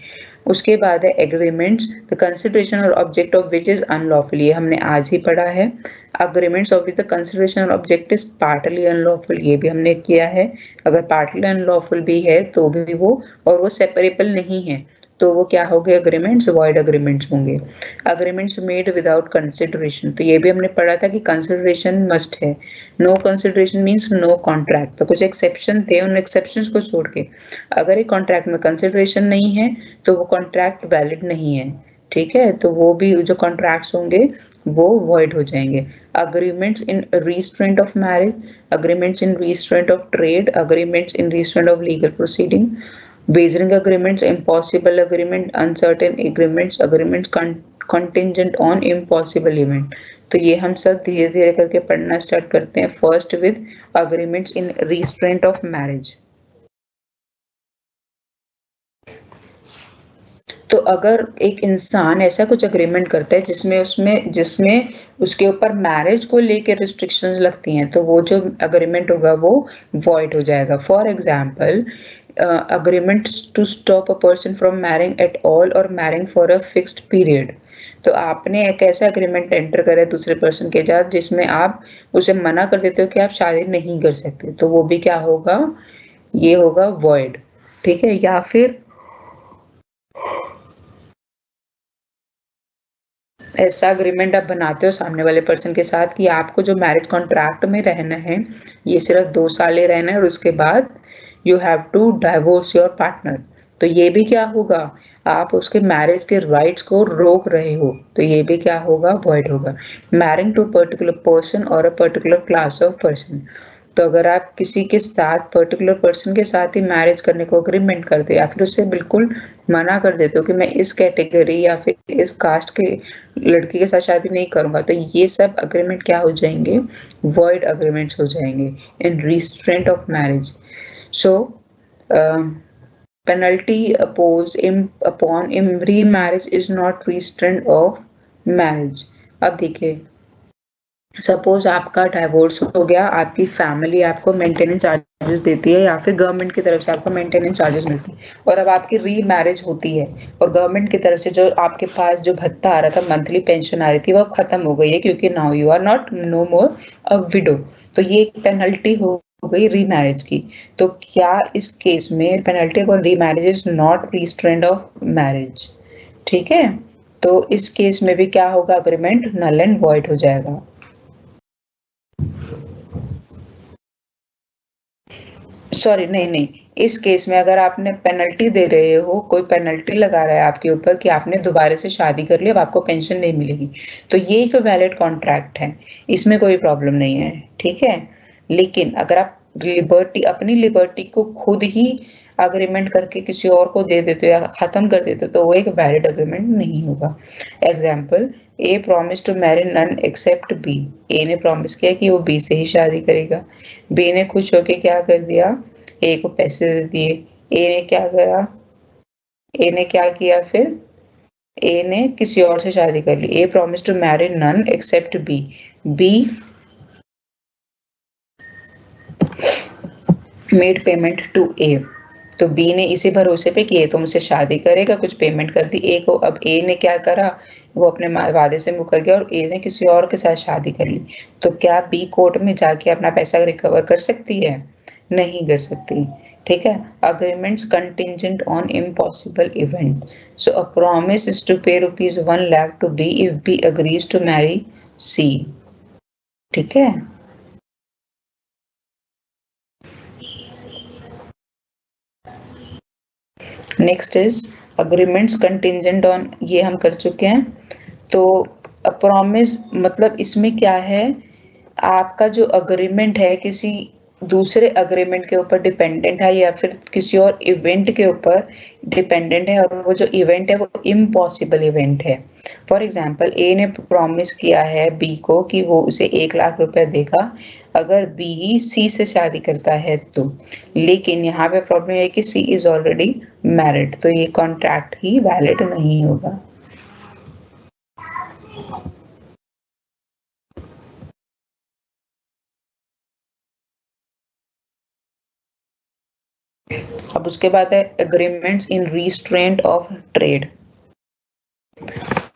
A: उसके बाद है एग्रीमेंट्स, द कंसिडरेशन और object of which is unlawful, ये हमने आज ही पढ़ा है। Agreements of which the consideration और ऑब्जेक्ट इज पार्टली अनलॉफुल, ये भी हमने किया है। अगर पार्टली अनलॉफुल भी है तो भी वो, और वो सेपरेबल नहीं है, तो वो क्या हो गए, अग्रीमेंट्स, वॉइड अग्रीमेंट्स होंगे। अग्रीमेंट्स मेड विदाउट कंसिडरेशन, तो ये भी हमने पढ़ा था कि कंसिडरेशन मस्ट है। No consideration means no contract. तो कुछ एक्सेप्शन थे, उन एक्सेप्शंस को छोड़ के अगर एक कॉन्ट्रैक्ट में कंसिडरेशन नहीं है तो वो कॉन्ट्रैक्ट वैलिड नहीं है, ठीक है, तो वो भी जो कॉन्ट्रैक्ट्स होंगे वो वॉइड हो जाएंगे। Agreements in restraint of marriage, agreements in restraint of trade, agreements in restraint of legal proceeding, wagering agreements, impossible agreement, uncertain agreements, agreements contingent on impossible event। तो ये हम सब धीरे धीरे करके पढ़ना स्टार्ट करते हैं। First with agreements in restraint of marriage. तो अगर एक इंसान ऐसा कुछ अग्रीमेंट करता है जिसमें उसमें जिसमें उसके ऊपर मैरिज को लेकर रिस्ट्रिक्शंस लगती हैं, तो वो जो अग्रीमेंट होगा वो वॉइड हो जाएगा। For example, agreement to stop a person from marrying at all or marrying for a fixed period। तो आपने एक ऐसा अग्रीमेंट एंटर करा है दूसरे पर्सन के साथ जिसमें आप उसे मना कर देते हो कि आप शादी नहीं कर सकते, तो वो भी क्या होगा, ये होगा वॉइड, ठीक है। या फिर ऐसा अग्रीमेंट आप बनाते हो सामने वाले पर्सन के साथ कि आपको जो मैरिज कॉन्ट्रैक्ट में रहना है ये सिर्फ 2 साल ही रहना है और उसके बाद you have to divorce your partner, तो ये भी क्या होगा, आप उसके मैरिज के राइट्स को रोक रहे हो, तो ये भी क्या होगा, वॉइड होगा। मैरिंग टू पर्टिकुलर पर्सन और a particular class of person, तो अगर आप किसी के साथ पर्टिकुलर पर्सन के साथ ही मैरिज करने को अग्रीमेंट करते या फिर उससे बिल्कुल मना कर देते हो कि मैं इस कैटेगरी या फिर इस कास्ट के लड़की के साथ शादी नहीं करूंगा, तो ये सब अग्रीमेंट क्या हो जाएंगे, वॉइड अग्रीमेंट्स हो जाएंगे in restraint of marriage. So penalty imposed upon remarriage is not restraint of marriage। अब देखिए, सपोज आपका डाइवोर्स हो गया, आपकी फैमिली आपको मेंटेनेंस चार्जेस देती है या फिर गवर्नमेंट की तरफ से आपको मेंटेनेंस चार्जेस मिलती है, और अब आपकी री मैरिज होती है और गवर्नमेंट की तरफ से जो आपके पास जो भत्ता आ रहा था, मंथली पेंशन आ रही थी, वो अब खत्म हो गई है क्योंकि now you are not no more a widow, तो ये एक पेनल्टी हो गई री मैरिज की। तो क्या इस केस में पेनल्टी फॉर री marriage is not restraint of marriage, ठीक है, तो इस केस में भी क्या होगा, अग्रीमेंट नल एंड वॉइड हो जाएगा। सॉरी, नहीं नहीं, इस केस में अगर आपने पेनल्टी दे रहे हो, कोई पेनल्टी लगा रहा है आपके ऊपर कि आपने दोबारा से शादी कर ली, अब आपको पेंशन नहीं मिलेगी, तो ये एक वैलिड कॉन्ट्रैक्ट है, इसमें कोई प्रॉब्लम नहीं है, ठीक है। लेकिन अगर आप लिबर्टी, अपनी लिबर्टी को खुद ही अग्रीमेंट करके किसी और को दे देते हो या खत्म कर देते हो, तो वो एक वैलिड अग्रीमेंट नहीं होगा। Example, A promise to marry none except B, A ने प्रॉमिस किया कि वो बी से ही शादी करेगा, बी ने खुश होके क्या कर दिया, ए को पैसे दे दिए, ए ने क्या करा, ए ने क्या किया फिर, ए ने किसी और से शादी कर ली। A promise to marry none except B, B made payment to A, तो बी ने इसी भरोसे पे कि ए तो मुझसे शादी करेगा, कुछ पेमेंट कर दी ए को। अब ए ने क्या करा, वो अपने वादे से मुकर गया और ए ने किसी और के साथ शादी कर ली, तो क्या बी कोर्ट में जाके अपना पैसा रिकवर कर सकती है, नहीं कर सकती, ठीक है। Agreements contingent on impossible event, so a promise is to pay ₹1 lakh to B if B agrees to marry C, ठीक है। Next is agreements contingent on, ये हम कर चुके हैं। तो प्रॉमिस मतलब इसमें क्या है, आपका जो अग्रीमेंट है किसी दूसरे अग्रीमेंट के ऊपर डिपेंडेंट है या फिर किसी और इवेंट के ऊपर डिपेंडेंट है, और वो जो इवेंट है वो इम्पॉसिबल इवेंट है। फॉर एग्जाम्पल ए ने प्रॉमिस किया है बी को कि वो उसे 1 लाख रुपए देगा अगर बी सी से शादी करता है तो, लेकिन यहाँ पे प्रॉब्लम है कि सी इज ऑलरेडी मैरिड, तो ये कॉन्ट्रैक्ट ही वैलिड नहीं होगा। अब उसके बाद है agreements in restraint of trade.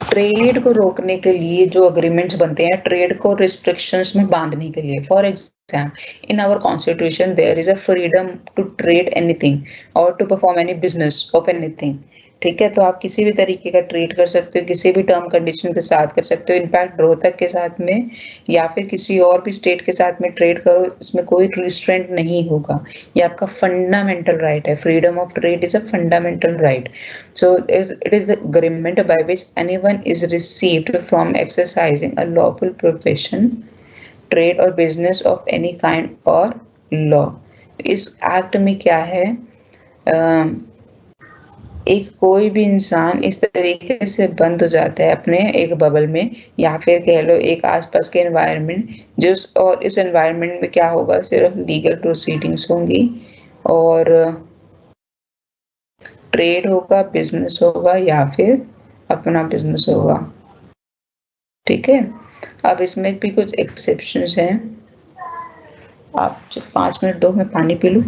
A: Trade को रोकने के लिए जो अग्रीमेंट्स बनते हैं ट्रेड को रिस्ट्रिक्शंस में बांधने के लिए। For example in our constitution there is a freedom to trade anything or to perform any business of anything. ठीक है, तो आप किसी भी तरीके का ट्रेड कर सकते हो, किसी भी टर्म कंडीशन के साथ कर सकते हो। इनफैक्ट रोहतक के साथ में या फिर किसी और भी स्टेट के साथ में ट्रेड करो, इसमें कोई रिस्ट्रेंट नहीं होगा। ये आपका फंडामेंटल राइट है। Freedom of trade is a fundamental right. So it is the agreement by which anyone is received from exercising a lawful profession, trade or business of any kind or law। इस act में क्या है, एक कोई भी इंसान इस तरीके से बंद हो जाता है अपने एक बबल में या फिर कह लो एक आसपास के एनवायरनमेंट, जिस और इस एनवायरनमेंट में क्या होगा, सिर्फ लीगल प्रोसीडिंग्स होंगी और ट्रेड होगा, बिजनेस होगा या फिर अपना बिजनेस होगा। ठीक है, अब इसमें भी कुछ एक्सेप्शंस हैं। आप 5 मिनट दो, मैं पानी पी लूं।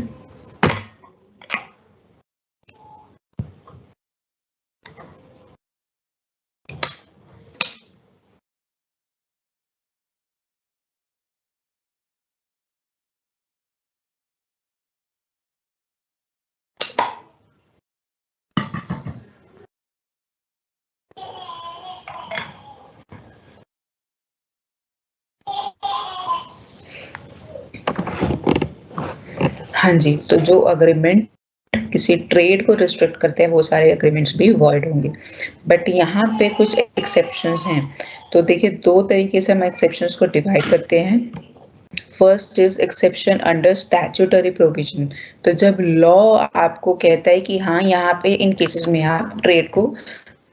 A: हाँ जी, तो जो अग्रीमेंट किसी ट्रेड को रिस्ट्रिक्ट करते हैं वो सारे अग्रीमेंट्स भी वॉइड होंगे। बट यहाँ पे कुछ एक्सेप्शंस हैं। तो देखिए, 2 तरीके से हम एक्सेप्शंस को डिवाइड करते हैं। First is exception under statutory provision. तो जब लॉ आपको कहता है कि हाँ, यहाँ पे इन केसेस में आप ट्रेड को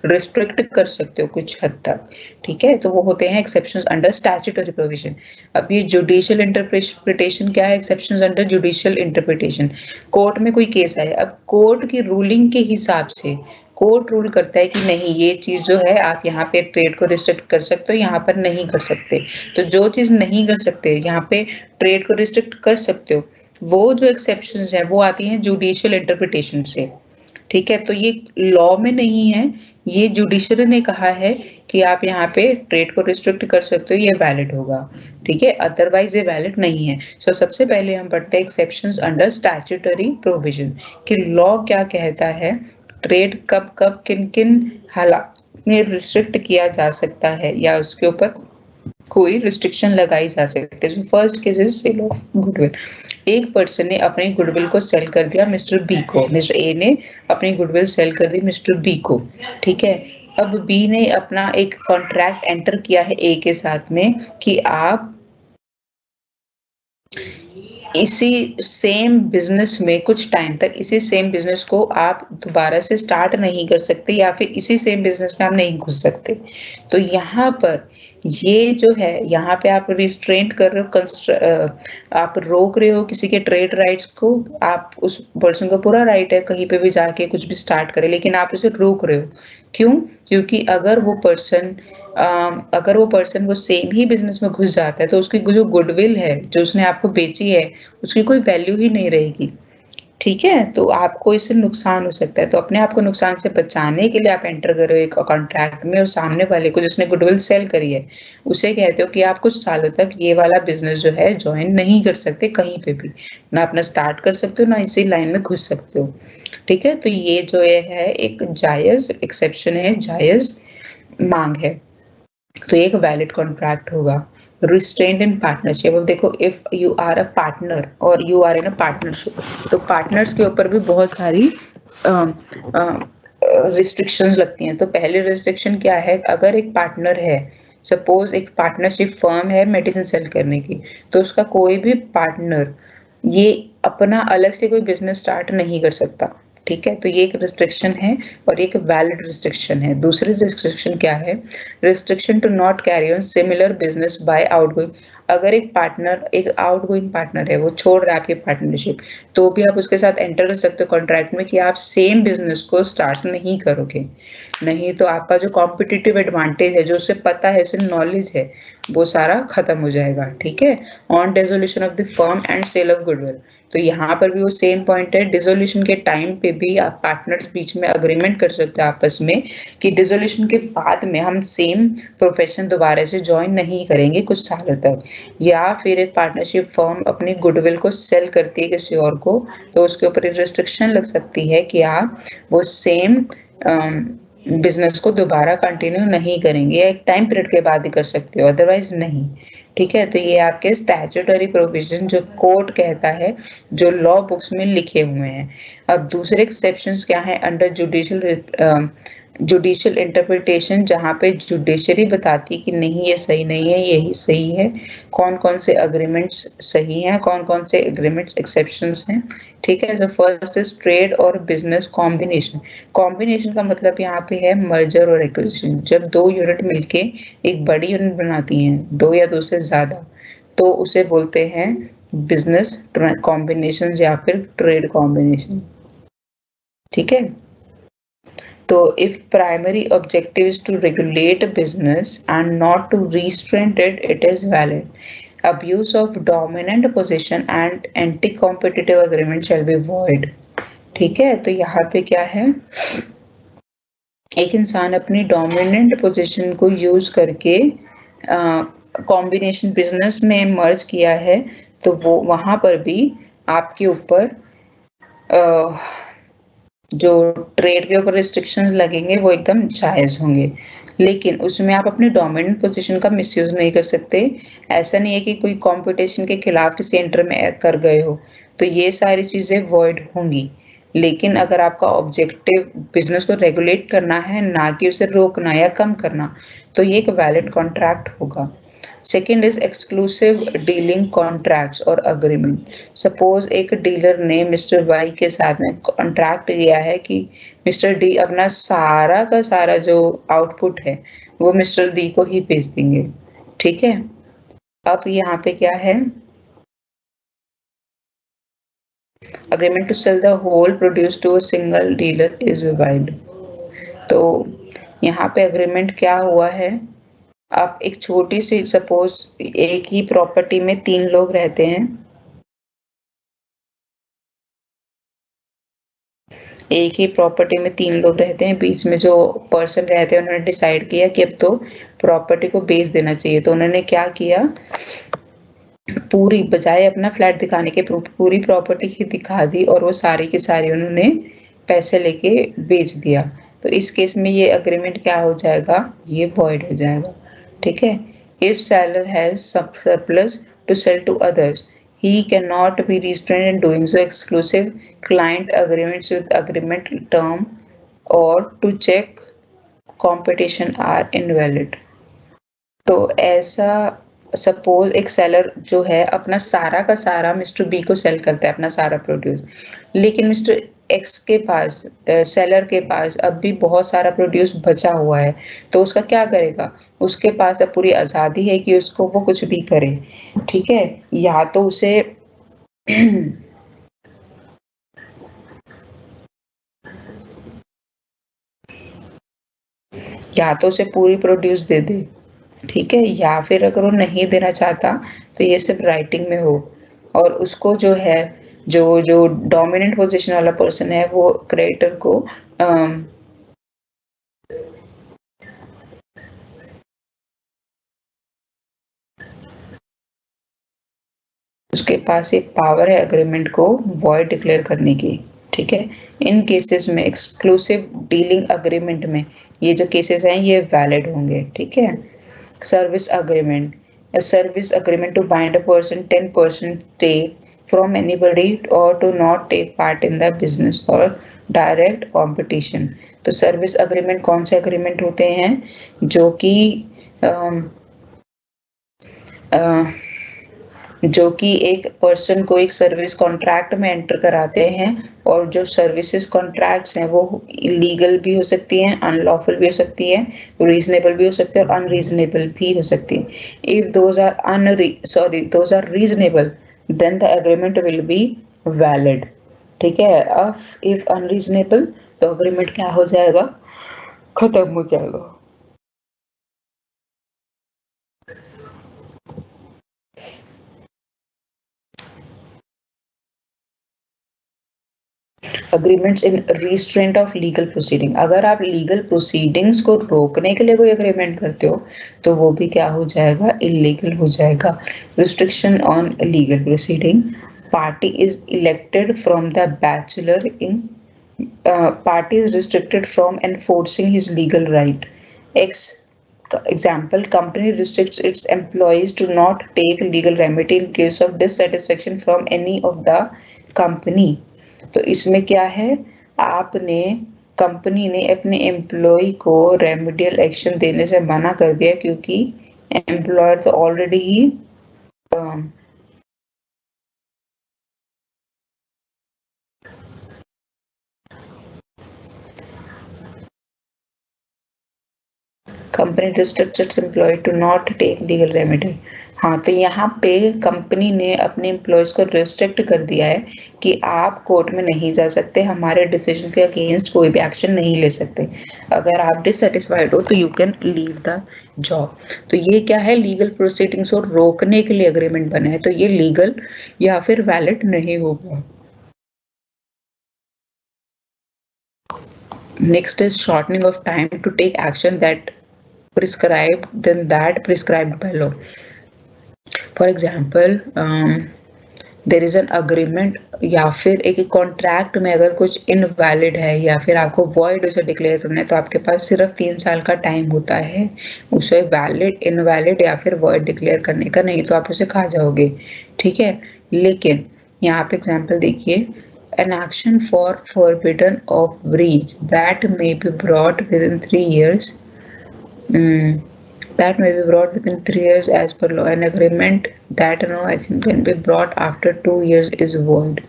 A: रिस्ट्रिक्ट कर सकते हो कुछ हद तक। ठीक है, तो वो होते हैं एक्सेप्शंस अंडर स्टैट्यूटरी प्रोविजन। अब ये जुडिशियल इंटरप्रिटेशन क्या है, exceptions under judicial interpretation. Court में कोई केस आए, अब कोर्ट की रूलिंग के हिसाब से कोर्ट रूल करता है कि नहीं, ये चीज जो है आप यहाँ पे ट्रेड को रिस्ट्रिक्ट कर सकते हो, यहाँ पर नहीं कर सकते। तो जो चीज नहीं कर सकते यहाँ पे ट्रेड को रिस्ट्रिक्ट कर सकते हो, वो जो एक्सेप्शंस है वो आती हैं जुडिशियल इंटरप्रिटेशन से। ठीक है, तो ये लॉ में नहीं है, ये जुडिशरी ने कहा है कि आप यहाँ पे ट्रेड को रिस्ट्रिक्ट कर सकते हो, ये वैलिड होगा। ठीक है, अदरवाइज ये वैलिड नहीं है। सो सबसे पहले हम पढ़ते हैं एक्सेप्शंस अंडर स्टैट्यूटरी प्रोविजन कि लॉ क्या कहता है, ट्रेड कब कब किन किन हालात में रिस्ट्रिक्ट किया जा सकता है या उसके ऊपर कोई रिस्ट्रिक्शन लगाई जा सकती है। So first case is sale of goodwill. एक पर्सन ने अपनी गुडविल को सेल कर दिया मिस्टर बी को, मिस्टर ए ने अपनी गुडविल सेल कर दी मिस्टर बी को। ठीक है, अब बी ने अपना एक कॉन्ट्रैक्ट एंटर किया है ए के साथ में कि आप इसी सेम बिजनेस में कुछ टाइम तक इसी सेम बिजनेस को आप दोबारा से स्टार्ट नहीं कर सकते या फिर इसी सेम बिजनेस में आप नहीं घुस सकते। तो यहाँ पर ये जो है, यहाँ पे आप रिस्ट्रेंट कर रहे हो, आप रोक रहे हो किसी के ट्रेड राइट्स को। आप उस पर्सन को पूरा राइट है कहीं पे भी जाके कुछ भी स्टार्ट करे, लेकिन आप उसे रोक रहे हो। क्यों? क्योंकि अगर वो पर्सन वो सेम ही बिजनेस में घुस जाता है तो उसकी जो गुडविल है जो उसने आपको बेची है उसकी कोई वैल्यू ही नहीं रहेगी। ठीक है, तो आपको इससे नुकसान हो सकता है। तो अपने आप को नुकसान से बचाने के लिए आप एंटर कर रहे हो एक कॉन्ट्रैक्ट में, और सामने वाले को जिसने गुडविल सेल करी है उसे कहते हो कि आप कुछ सालों तक ये वाला बिजनेस जो है ज्वाइन नहीं कर सकते, कहीं पे भी ना अपना स्टार्ट कर सकते हो ना इसी लाइन में घुस सकते हो। ठीक है, तो ये जो है एक जायज एक्सेप्शन है, जायज मांग है, तो एक वैलिड कॉन्ट्रैक्ट होगा। रिस्ट्रेंट इन पार्टनरशिप, अब देखो if you are a partner or you are in a partnership, तो पार्टनर्स के ऊपर भी बहुत सारी रिस्ट्रिक्शंस लगती हैं। तो पहली रिस्ट्रिक्शन क्या है, अगर एक पार्टनर है, सपोज एक पार्टनरशिप फर्म है मेडिसिन सेल करने की, तो उसका कोई भी पार्टनर ये अपना अलग से कोई बिजनेस स्टार्ट नहीं कर सकता। ठीक है, तो ये एक रिस्ट्रिक्शन है और एक वैलिड रिस्ट्रिक्शन है। दूसरी रिस्ट्रिक्शन क्या है, restriction to not carry on similar business by outgoing. अगर एक पार्टनर, एक आउटगोइंग पार्टनर है, वो छोड़ रहा है आपकी पार्टनरशिप, तो भी आप उसके साथ एंटर कर सकते हो कॉन्ट्रैक्ट में कि आप सेम बिजनेस को स्टार्ट नहीं करोगे। नहीं तो आपका जो कॉम्पिटिटिव एडवांटेज है, जो उसे पता है, उसे नॉलेज है, वो सारा खत्म हो जाएगा। ठीक है, on dissolution of the firm and sale of goodwill. तो यहाँ पर भी वो सेम पॉइंट है, डिसोल्यूशन के टाइम पे भी आप पार्टनर्स बीच में अग्रीमेंट कर सकते हैं आपस में कि डिसोल्यूशन के बाद में हम सेम प्रोफेशन दोबारा से ज्वाइन नहीं करेंगे कुछ सालों तक। या फिर एक पार्टनरशिप फर्म अपनी गुडविल को सेल करती है किसी और को, तो उसके ऊपर रिस्ट्रिक्शन लग सकती है कि आप वो सेम बिजनेस को दोबारा कंटिन्यू नहीं करेंगे, एक टाइम पीरियड के बाद ही कर सकते हो, अदरवाइज नहीं। ठीक है, तो ये आपके स्टैट्यूटरी प्रोविजन जो कोर्ट कहता है, जो लॉ बुक्स में लिखे हुए हैं। अब दूसरे एक्सेप्शंस क्या है, अंडर जुडिशियल इंटरप्रिटेशन, जहाँ पे जुडिशरी बताती है कि नहीं ये सही नहीं है, यही सही है, कौन कौन से अग्रीमेंट्स सही हैं, कौन कौन से अग्रीमेंट्स एक्सेप्शंस हैं। ठीक है, तो फर्स्ट इज ट्रेड और बिजनेस कॉम्बिनेशन। कॉम्बिनेशन का मतलब यहाँ पे है मर्जर और एक्विजिशन। जब दो यूनिट मिलके एक बड़ी यूनिट बनाती हैं, दो या दो से ज्यादा, तो उसे बोलते हैं बिजनेस कॉम्बिनेशन या फिर ट्रेड कॉम्बिनेशन। ठीक है, तो if primary objective is to regulate a business and not to restrain it, it is valid. Abuse of dominant position and anti-competitive agreement shall be void. ठीक है, तो यहाँ पे क्या है, एक इंसान अपनी डोमिनेंट पोजीशन को यूज करके कॉम्बिनेशन बिजनेस में मर्ज किया है, तो वो वहां पर भी आपके ऊपर जो ट्रेड के ऊपर रिस्ट्रिक्शंस लगेंगे वो एकदम जायज होंगे। लेकिन उसमें आप अपनी डोमिनेंट पोजीशन का मिसयूज नहीं कर सकते। ऐसा नहीं है कि कोई कंपटीशन के खिलाफ किसी एंटर में कर गए हो, तो ये सारी चीजें वॉइड होंगी। लेकिन अगर आपका ऑब्जेक्टिव बिजनेस को रेगुलेट करना है, ना कि उसे रोकना या कम करना, तो ये एक वैलिड कॉन्ट्रैक्ट होगा। Second is exclusive dealing contracts और अग्रीमेंट। सपोज एक डीलर ने मिस्टर वाई के साथ में कॉन्ट्रैक्ट किया है कि मिस्टर डी अपना सारा का सारा जो आउटपुट है वो मिस्टर डी को ही बेच देंगे। ठीक है, अब यहाँ पे क्या है, agreement to sell the whole produce to a single dealer is valid। तो यहाँ पे अग्रीमेंट क्या हुआ है, आप एक छोटी सी, सपोज एक ही प्रॉपर्टी में 3 लोग रहते हैं, एक ही प्रॉपर्टी में 3 लोग रहते हैं, बीच में जो पर्सन रहते हैं उन्होंने डिसाइड किया कि अब तो प्रॉपर्टी को बेच देना चाहिए। तो उन्होंने क्या किया, पूरी बजाय अपना फ्लैट दिखाने के पूरी प्रॉपर्टी ही दिखा दी और वो सारी की सारी उन्होंने पैसे लेके बेच दिया। तो इस केस में ये अग्रीमेंट क्या हो जाएगा, ये वॉइड हो जाएगा। ठीक है, if seller has surplus to sell to others, he cannot be restrained in doing so। exclusive client agreements with agreement term or to check competition are invalid। तो ऐसा, सपोज एक सेलर जो है अपना सारा का सारा मिस्टर बी को सेल करता है, अपना सारा प्रोड्यूस, लेकिन मिस्टर एक्स के पास, सेलर के पास अब भी बहुत सारा प्रोड्यूस बचा हुआ है, तो उसका क्या करेगा, उसके पास अब पूरी आज़ादी है कि उसको वो कुछ भी करे। ठीक है, या तो उसे या तो उसे पूरी प्रोड्यूस दे दे। ठीक है, या फिर अगर वो नहीं देना चाहता तो ये सिर्फ राइटिंग में हो, और उसको जो है, जो जो डोमिनेंट पोजीशन वाला पर्सन है, वो क्रेडिटर को उसके पास एक पावर है एग्रीमेंट को वॉइड डिक्लेयर करने की। ठीक है, इन केसेस में एक्सक्लूसिव डीलिंग अग्रीमेंट में ये जो केसेस हैं ये वैलिड होंगे। ठीक है, service agreement, a service agreement to bind a person 10% stake from anybody or to not take part in the business or direct competition. तो सर्विस अग्रीमेंट कौन से अग्रीमेंट होते हैं जो कि एक पर्सन को एक सर्विस कॉन्ट्रैक्ट में एंटर कराते हैं, और जो सर्विसेज कॉन्ट्रैक्ट्स हैं वो इलीगल भी हो सकती हैं, अनलॉफुल भी हो सकती है, रीजनेबल भी हो सकती है और अनरीजनेबल भी हो सकती है। If those are reasonable then the agreement will be valid. ठीक है, अब इफ अनरीजनेबल तो अग्रीमेंट क्या हो जाएगा, खत्म हो जाएगा। Agreements in restraint of legal proceeding, अगर आप लीगल प्रोसीडिंग्स को रोकने के लिए कोई अग्रीमेंट करते हो तो वो भी क्या हो जाएगा, इलीगल हो जाएगा। Restriction on legal proceeding, party is elected from the bachelor in party is restricted from enforcing his legal right. Example, company restricts its employees to not take legal remedy in case of dissatisfaction from any of the company. तो इसमें क्या है, आपने company ने अपने employ को remedial action देने से मना कर दिया क्योंकि एम्प्लॉयर तो ऑलरेडी ही company restricts its employee to not take legal remedy. हाँ, तो यहाँ पे कंपनी ने अपने एम्प्लॉयज को रिस्ट्रिक्ट कर दिया है कि आप कोर्ट में नहीं जा सकते, हमारे डिसीजन के अगेंस्ट कोई भी एक्शन नहीं ले सकते। अगर आप डिससेटिस्फाइड हो तो you can leave the job. तो ये क्या है, लीगल प्रोसीडिंग्स को रोकने के लिए अग्रीमेंट बना है, तो ये लीगल या फिर वैलिड नहीं होगा। Next is shortening of time to take action that prescribed than that prescribed by law. For example, there is an agreement या फिर एक कॉन्ट्रैक्ट में अगर कुछ इनवैलिड है या फिर आपको वॉइड उसे डिक्लेयर करना है तो आपके पास सिर्फ 3 साल का टाइम होता है उसे वैलिड, इनवैलिड या फिर वॉइड डिक्लेयर करने का, नहीं तो आप उसे खा जाओगे। ठीक है, लेकिन यहाँ पे एग्जाम्पल देखिए, an action for forbidden of breach that may be brought within 3 years that may be brought within 3 years as per law. An agreement that no action can be brought after 2 years is void.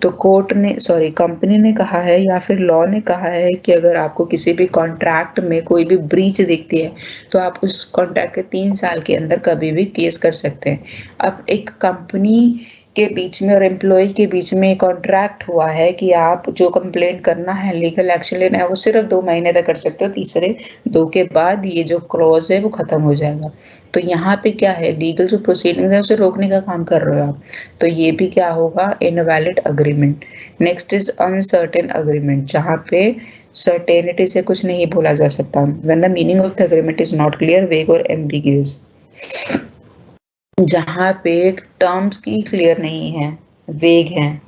A: तो court ने company ने कहा है या फिर law ने कहा है कि अगर आपको किसी भी कॉन्ट्रैक्ट में कोई भी ब्रीच दिखती है तो आप उस कॉन्ट्रैक्ट के 3 साल के अंदर कभी भी केस कर सकते हैं। अब एक कंपनी के बीच में और एम्प्लॉय के बीच में कॉन्ट्रैक्ट हुआ है कि आप जो कंप्लेंट करना है, लीगल एक्शन लेना है, वो सिर्फ 2 महीने तक कर सकते हो, तीसरे 2 के बाद ये जो क्लॉज है वो खत्म हो जाएगा। तो यहाँ पे क्या है, लीगल जो प्रोसीडिंग्स है उसे रोकने का काम कर रहे हो आप, तो ये भी क्या होगा, invalid agreement. Next is uncertain agreement, जहाँ पे सर्टेनिटी से कुछ नहीं बोला जा सकता, when the meaning of the agreement is not clear, वेग और एम्बिग्यूअस, जहाँ पे टर्म्स की क्लियर नहीं है, वेग है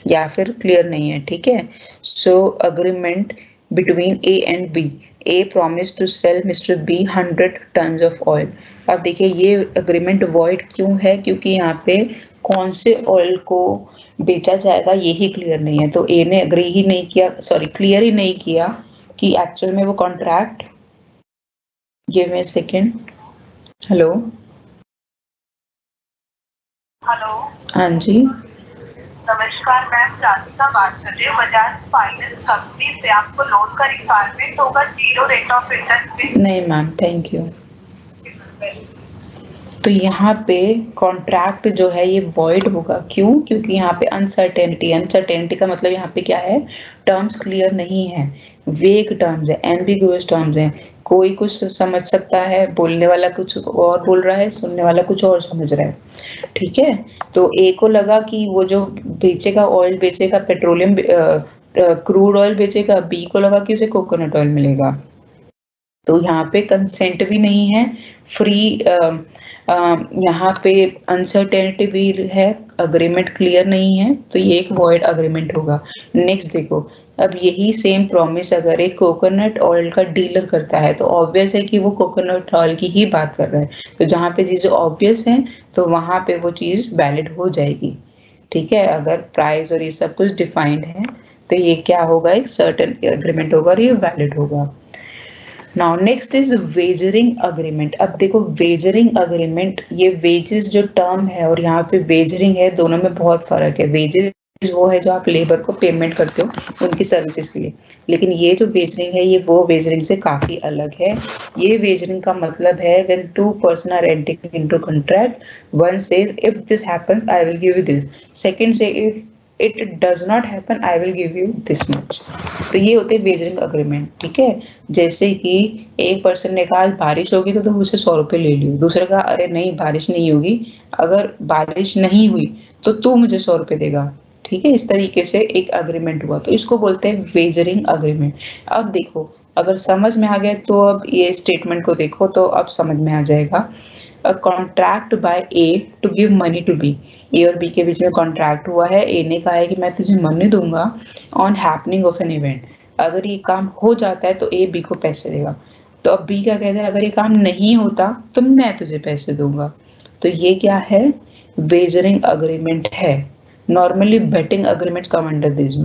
A: या फिर क्लियर नहीं है। ठीक है, so agreement between A and B, A promise to sell mister B 100 tons of oil. अब देखिए ये अग्रीमेंट वॉइड क्यों है, क्योंकि यहाँ पे कौन से ऑयल को बेचा जाएगा यही क्लियर नहीं है, तो ए ने अग्री ही नहीं किया, क्लियर ही नहीं किया कि एक्चुअल में वो contract, give me a second, hello हाँ जी,
B: नमस्कार मैम, राधिका बात कर रही हूँ बजाज फाइनेंस कंपनी से। आपको लोन का रिक्वायरमेंट होगा 0 रेट ऑफ इंटरेस्ट पे?
A: नहीं मैम, थैंक यू। तो यहाँ पे कॉन्ट्रैक्ट जो है ये वॉइड होगा, क्यों, क्योंकि यहाँ पे अनसर्टेनिटी का मतलब यहाँ पे क्या है, टर्म्स क्लियर नहीं है, वेग टर्म्स है, एम्बिगुअस टर्म्स है, कोई कुछ समझ सकता है, बोलने वाला कुछ और बोल रहा है, सुनने वाला कुछ और समझ रहा है। ठीक है, तो ए को लगा कि वो जो बेचेगा, ऑयल बेचेगा, पेट्रोलियम क्रूड ऑयल बेचेगा, बी को लगा कि उसे कोकोनट ऑयल मिलेगा, तो यहाँ पे कंसेंट भी नहीं है, फ्री यहाँ पे अनसर्टेनिटी भी है, अग्रीमेंट क्लियर नहीं है, तो ये एक वॉइड अग्रीमेंट होगा। नेक्स्ट देखो, अब यही सेम प्रॉमिस अगर एक कोकोनट ऑयल का डीलर करता है तो ऑब्वियस है कि वो कोकोनट ऑयल की ही बात कर रहा है, तो जहाँ पे चीजें ऑब्वियस हैं तो वहां पे वो चीज वैलिड हो जाएगी। ठीक है, अगर प्राइस और ये सब कुछ डिफाइंड है तो ये क्या होगा, एक सर्टेन एग्रीमेंट होगा और ये वैलिड होगा। Now next is wagering agreement. अब देखो वेजरिंग अग्रीमेंट, ये वेजेस जो टर्म है और यहाँ पे वेजरिंग है, दोनों में बहुत फर्क है। वेजेस वो है जो आप लेबर को पेमेंट करते हो उनकी सर्विसेज के लिए, लेकिन ये जो वेजरिंग है ये वो वेजरिंग से काफी अलग है। ये वेजरिंग का मतलब है when two person are entering into contract, one says if this happens I will give you this, second से if it does not happen I will give you this much. तो ये होते हैं वेजरिंग अग्रीमेंट, ठीक है। जैसे कि एक पर्सन ने कहा बारिश होगी तो तुम उसे 100 रुपए ले लियो, दूसरा कहा अरे नहीं बारिश नहीं होगी, अगर बारिश नहीं हुई तो तू मुझे 100 रुपए देगा, ठीक है। इस तरीके से एक अग्रीमेंट हुआ, तो इसको बोलते हैं वेजरिंग अग्रीमेंट। अब देखो अगर समझ में आ गया तो अब ये स्टेटमेंट को देखो तो अब समझ में आ जाएगा। A contract by A to give money to B, A और बी के बीच में कॉन्ट्रैक्ट हुआ है। ए ने कहा है कि मैं तुझे मनी दूंगा on happening of an event, अगर ये काम हो जाता है तो ए बी को पैसे देगा। तो अब बी क्या कहता है, अगर ये काम नहीं होता तो मैं तुझे पैसे दूंगा। तो ये क्या है, वेजरिंग अग्रीमेंट है। Normally betting agreements come under this,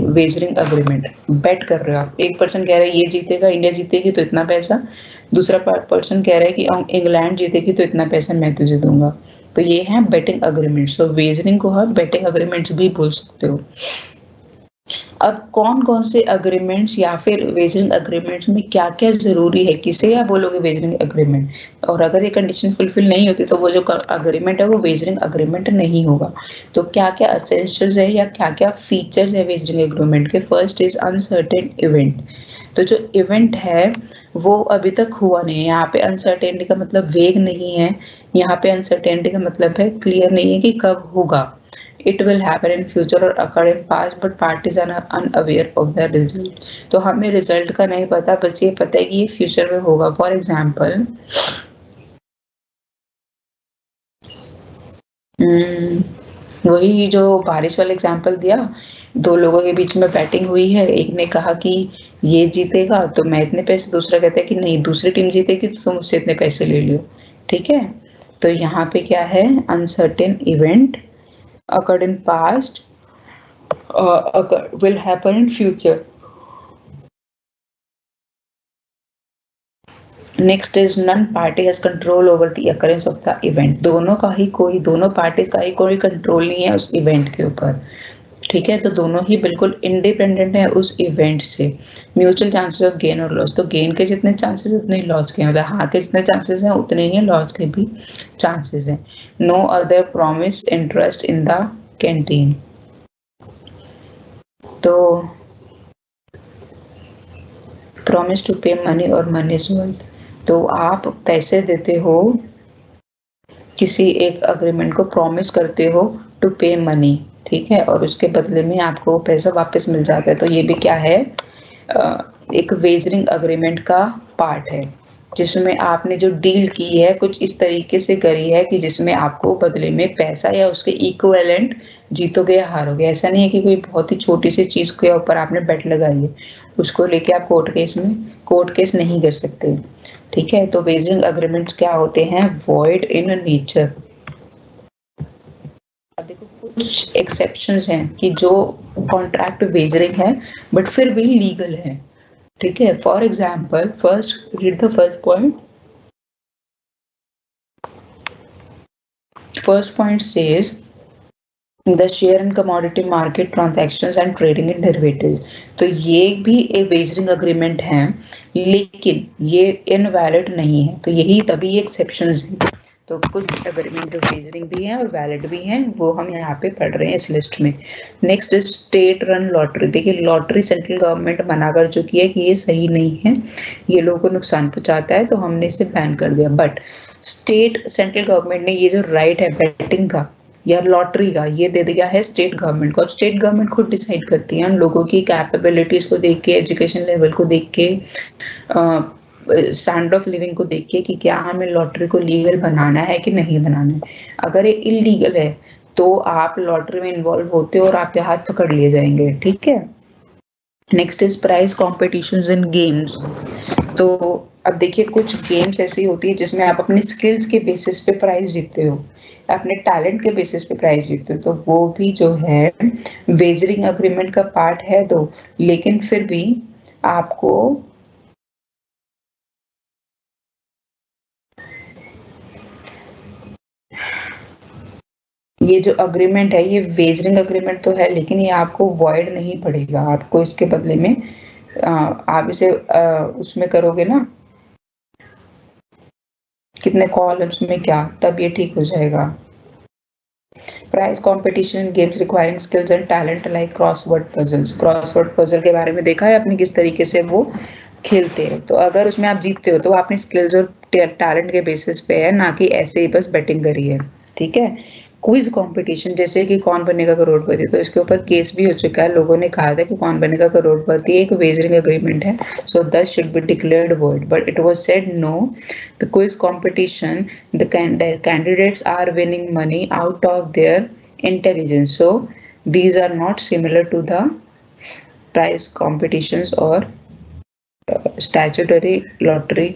A: wagering agreement. Bet कर रहे हो आप, एक पर्सन कह रहा है ये जीतेगा, इंडिया जीतेगी तो इतना पैसा, दूसरा पर्सन कह रहा है कि इंग्लैंड जीतेगी तो इतना पैसा मैं तुझे दूंगा। तो ये है बेटिंग अग्रीमेंट्स। तो वेजरिंग को आप बेटिंग अग्रीमेंट्स भी बोल सकते हो। अब कौन कौन से अग्रीमेंट्स या फिर वेजरिंग अग्रीमेंट्स में क्या क्या जरूरी है, किसे आप बोलोगे वेजरिंग अग्रीमेंट, और अगर ये कंडीशन फुलफिल नहीं होती तो वो जो अग्रीमेंट है वो वेजरिंग अग्रीमेंट नहीं होगा। तो क्या क्या एसेंशियल्स है या क्या क्या फीचर्स है वेजरिंग एग्रीमेंट के। First is uncertain event. तो जो इवेंट है वो अभी तक हुआ नहीं है, यहाँ पे अनसर्टेनिटी का मतलब वेग नहीं है, यहाँ पे अनसर्टेनिटी का मतलब है क्लियर नहीं है कि कब होगा। It will happen in future or occur in past, but parties are unaware of the result. तो हमें रिजल्ट का नहीं पता, बस ये पता है कि ये फ्यूचर में होगा। फॉर एग्जाम्पल वही जो बारिश वाला एग्जाम्पल दिया, दो लोगों के बीच में बैटिंग हुई है, एक ने कहा कि ये जीतेगा तो मैं इतने पैसे, दूसरा कहता है कि नहीं दूसरी टीम जीतेगी तो तुम मुझसे इतने पैसे ले लियो, ठीक है। तो यहाँ पे क्या है, uncertain event occurred in past, will happen in future. Next is none party has control over the occurrence of the event. दोनों पार्टीज का ही कोई कंट्रोल नहीं है उस इवेंट के ऊपर, ठीक है। तो दोनों ही बिल्कुल इंडिपेंडेंट है उस इवेंट से। म्यूचुअल चांसेस ऑफ गेन और लॉस, तो गेन के जितने चांसेस उतने ही लॉस के, मतलब हाँ के जितने चांसेस हैं उतने ही लॉस के भी चांसेस हैं। No other promise interest in the canteen. तो प्रॉमिस टू पे मनी और मनी इज वर्थ, तो आप पैसे देते हो किसी एक अग्रीमेंट को, प्रॉमिस करते हो टू पे मनी, ठीक है, और उसके बदले में आपको पैसा वापस मिल जाता है। तो ये भी क्या है, एक वेजरिंग अग्रीमेंट का पार्ट है, जिसमें आपने जो डील की है कुछ इस तरीके से करी है कि जिसमें आपको बदले में पैसा या उसके इक्विवेलेंट जीतोगे या हारोगे। ऐसा नहीं है कि कोई बहुत ही छोटी सी चीज के ऊपर आपने बेट लगाई है उसको लेके आप कोर्ट केस नहीं कर सकते, ठीक है। तो वेजरिंग अग्रीमेंट्स क्या होते हैं, वॉइड इन नेचर। देखो कुछ एक्सेप्शंस हैं कि जो कॉन्ट्रैक्ट वेजरिंग है बट फिर भी लीगल है, ठीक है। For example first read the first point. First point says the share and commodity market transactions and trading in derivative. तो ये भी एक वेजरिंग अग्रीमेंट है लेकिन ये इनवैलिड नहीं है, तो यही तभी एक्सेप्शंस हैं। तो कुछ अग्रीमेंट जो वेजरिंग भी हैं और वैलिड भी हैं वो हम यहाँ पे पढ़ रहे हैं इस लिस्ट में। Next is state run lottery. देखिए लॉटरी सेंट्रल गवर्नमेंट मना कर चुकी है कि ये सही नहीं है, ये लोगों को नुकसान पहुंचाता है, तो हमने इसे बैन कर दिया। बट सेंट्रल गवर्नमेंट ने ये जो राइट है बैटिंग का या लॉटरी का, ये दे दिया है स्टेट गवर्नमेंट को। स्टेट गवर्नमेंट खुद डिसाइड करती है उन लोगों की कैपेबिलिटीज को देख के, एजुकेशन लेवल को देख के, स्टैंडर्ड ऑफ लिविंग को देख के कि क्या हमें लॉटरी को लीगल बनाना है कि नहीं बनाना है। अगर ये इलीगल है तो आप लॉटरी में इन्वॉल्व होते हो और आपके हाथ पकड़ लिए जाएंगे, ठीक है। Next is prize competitions in games. तो अब देखिए कुछ गेम्स ऐसी होती है जिसमें आप अपनी स्किल्स के बेसिस पे प्राइज जीतते हो, अपने टैलेंट के बेसिस पे प्राइज जीतते हो, तो वो भी जो है वेजरिंग अग्रीमेंट का पार्ट है तो, लेकिन फिर भी आपको ये जो अग्रीमेंट है ये वेजरिंग अग्रीमेंट तो है, लेकिन ये आपको वॉइड नहीं पड़ेगा। आपको इसके बदले में आप इसे उसमें करोगे ना, कितने कॉलम्स में क्या, तब ये ठीक हो जाएगा। Prize competition games requiring skills and talent like crossword puzzles. Crossword puzzle के बारे में देखा है आपने किस तरीके से वो खेलते हैं, तो अगर उसमें आप जीतते हो तो आपने स्किल्स और टैलेंट के बेसिस पे है, ना कि ऐसे ही बस बैटिंग करी है। ठीक है। क्विज कंपटीशन जैसे कि कौन बनेगा करोड़पति, तो इसके ऊपर केस भी हो चुका है, लोगों ने कहा था कि कौन बनेगा करोड़पति एक वेजरिंग अग्रीमेंट है, सो दस should be declared void, but it was said no, the quiz competition, the candidates are winning money out of their intelligence, so these are not similar to the prize competitions or statutory lottery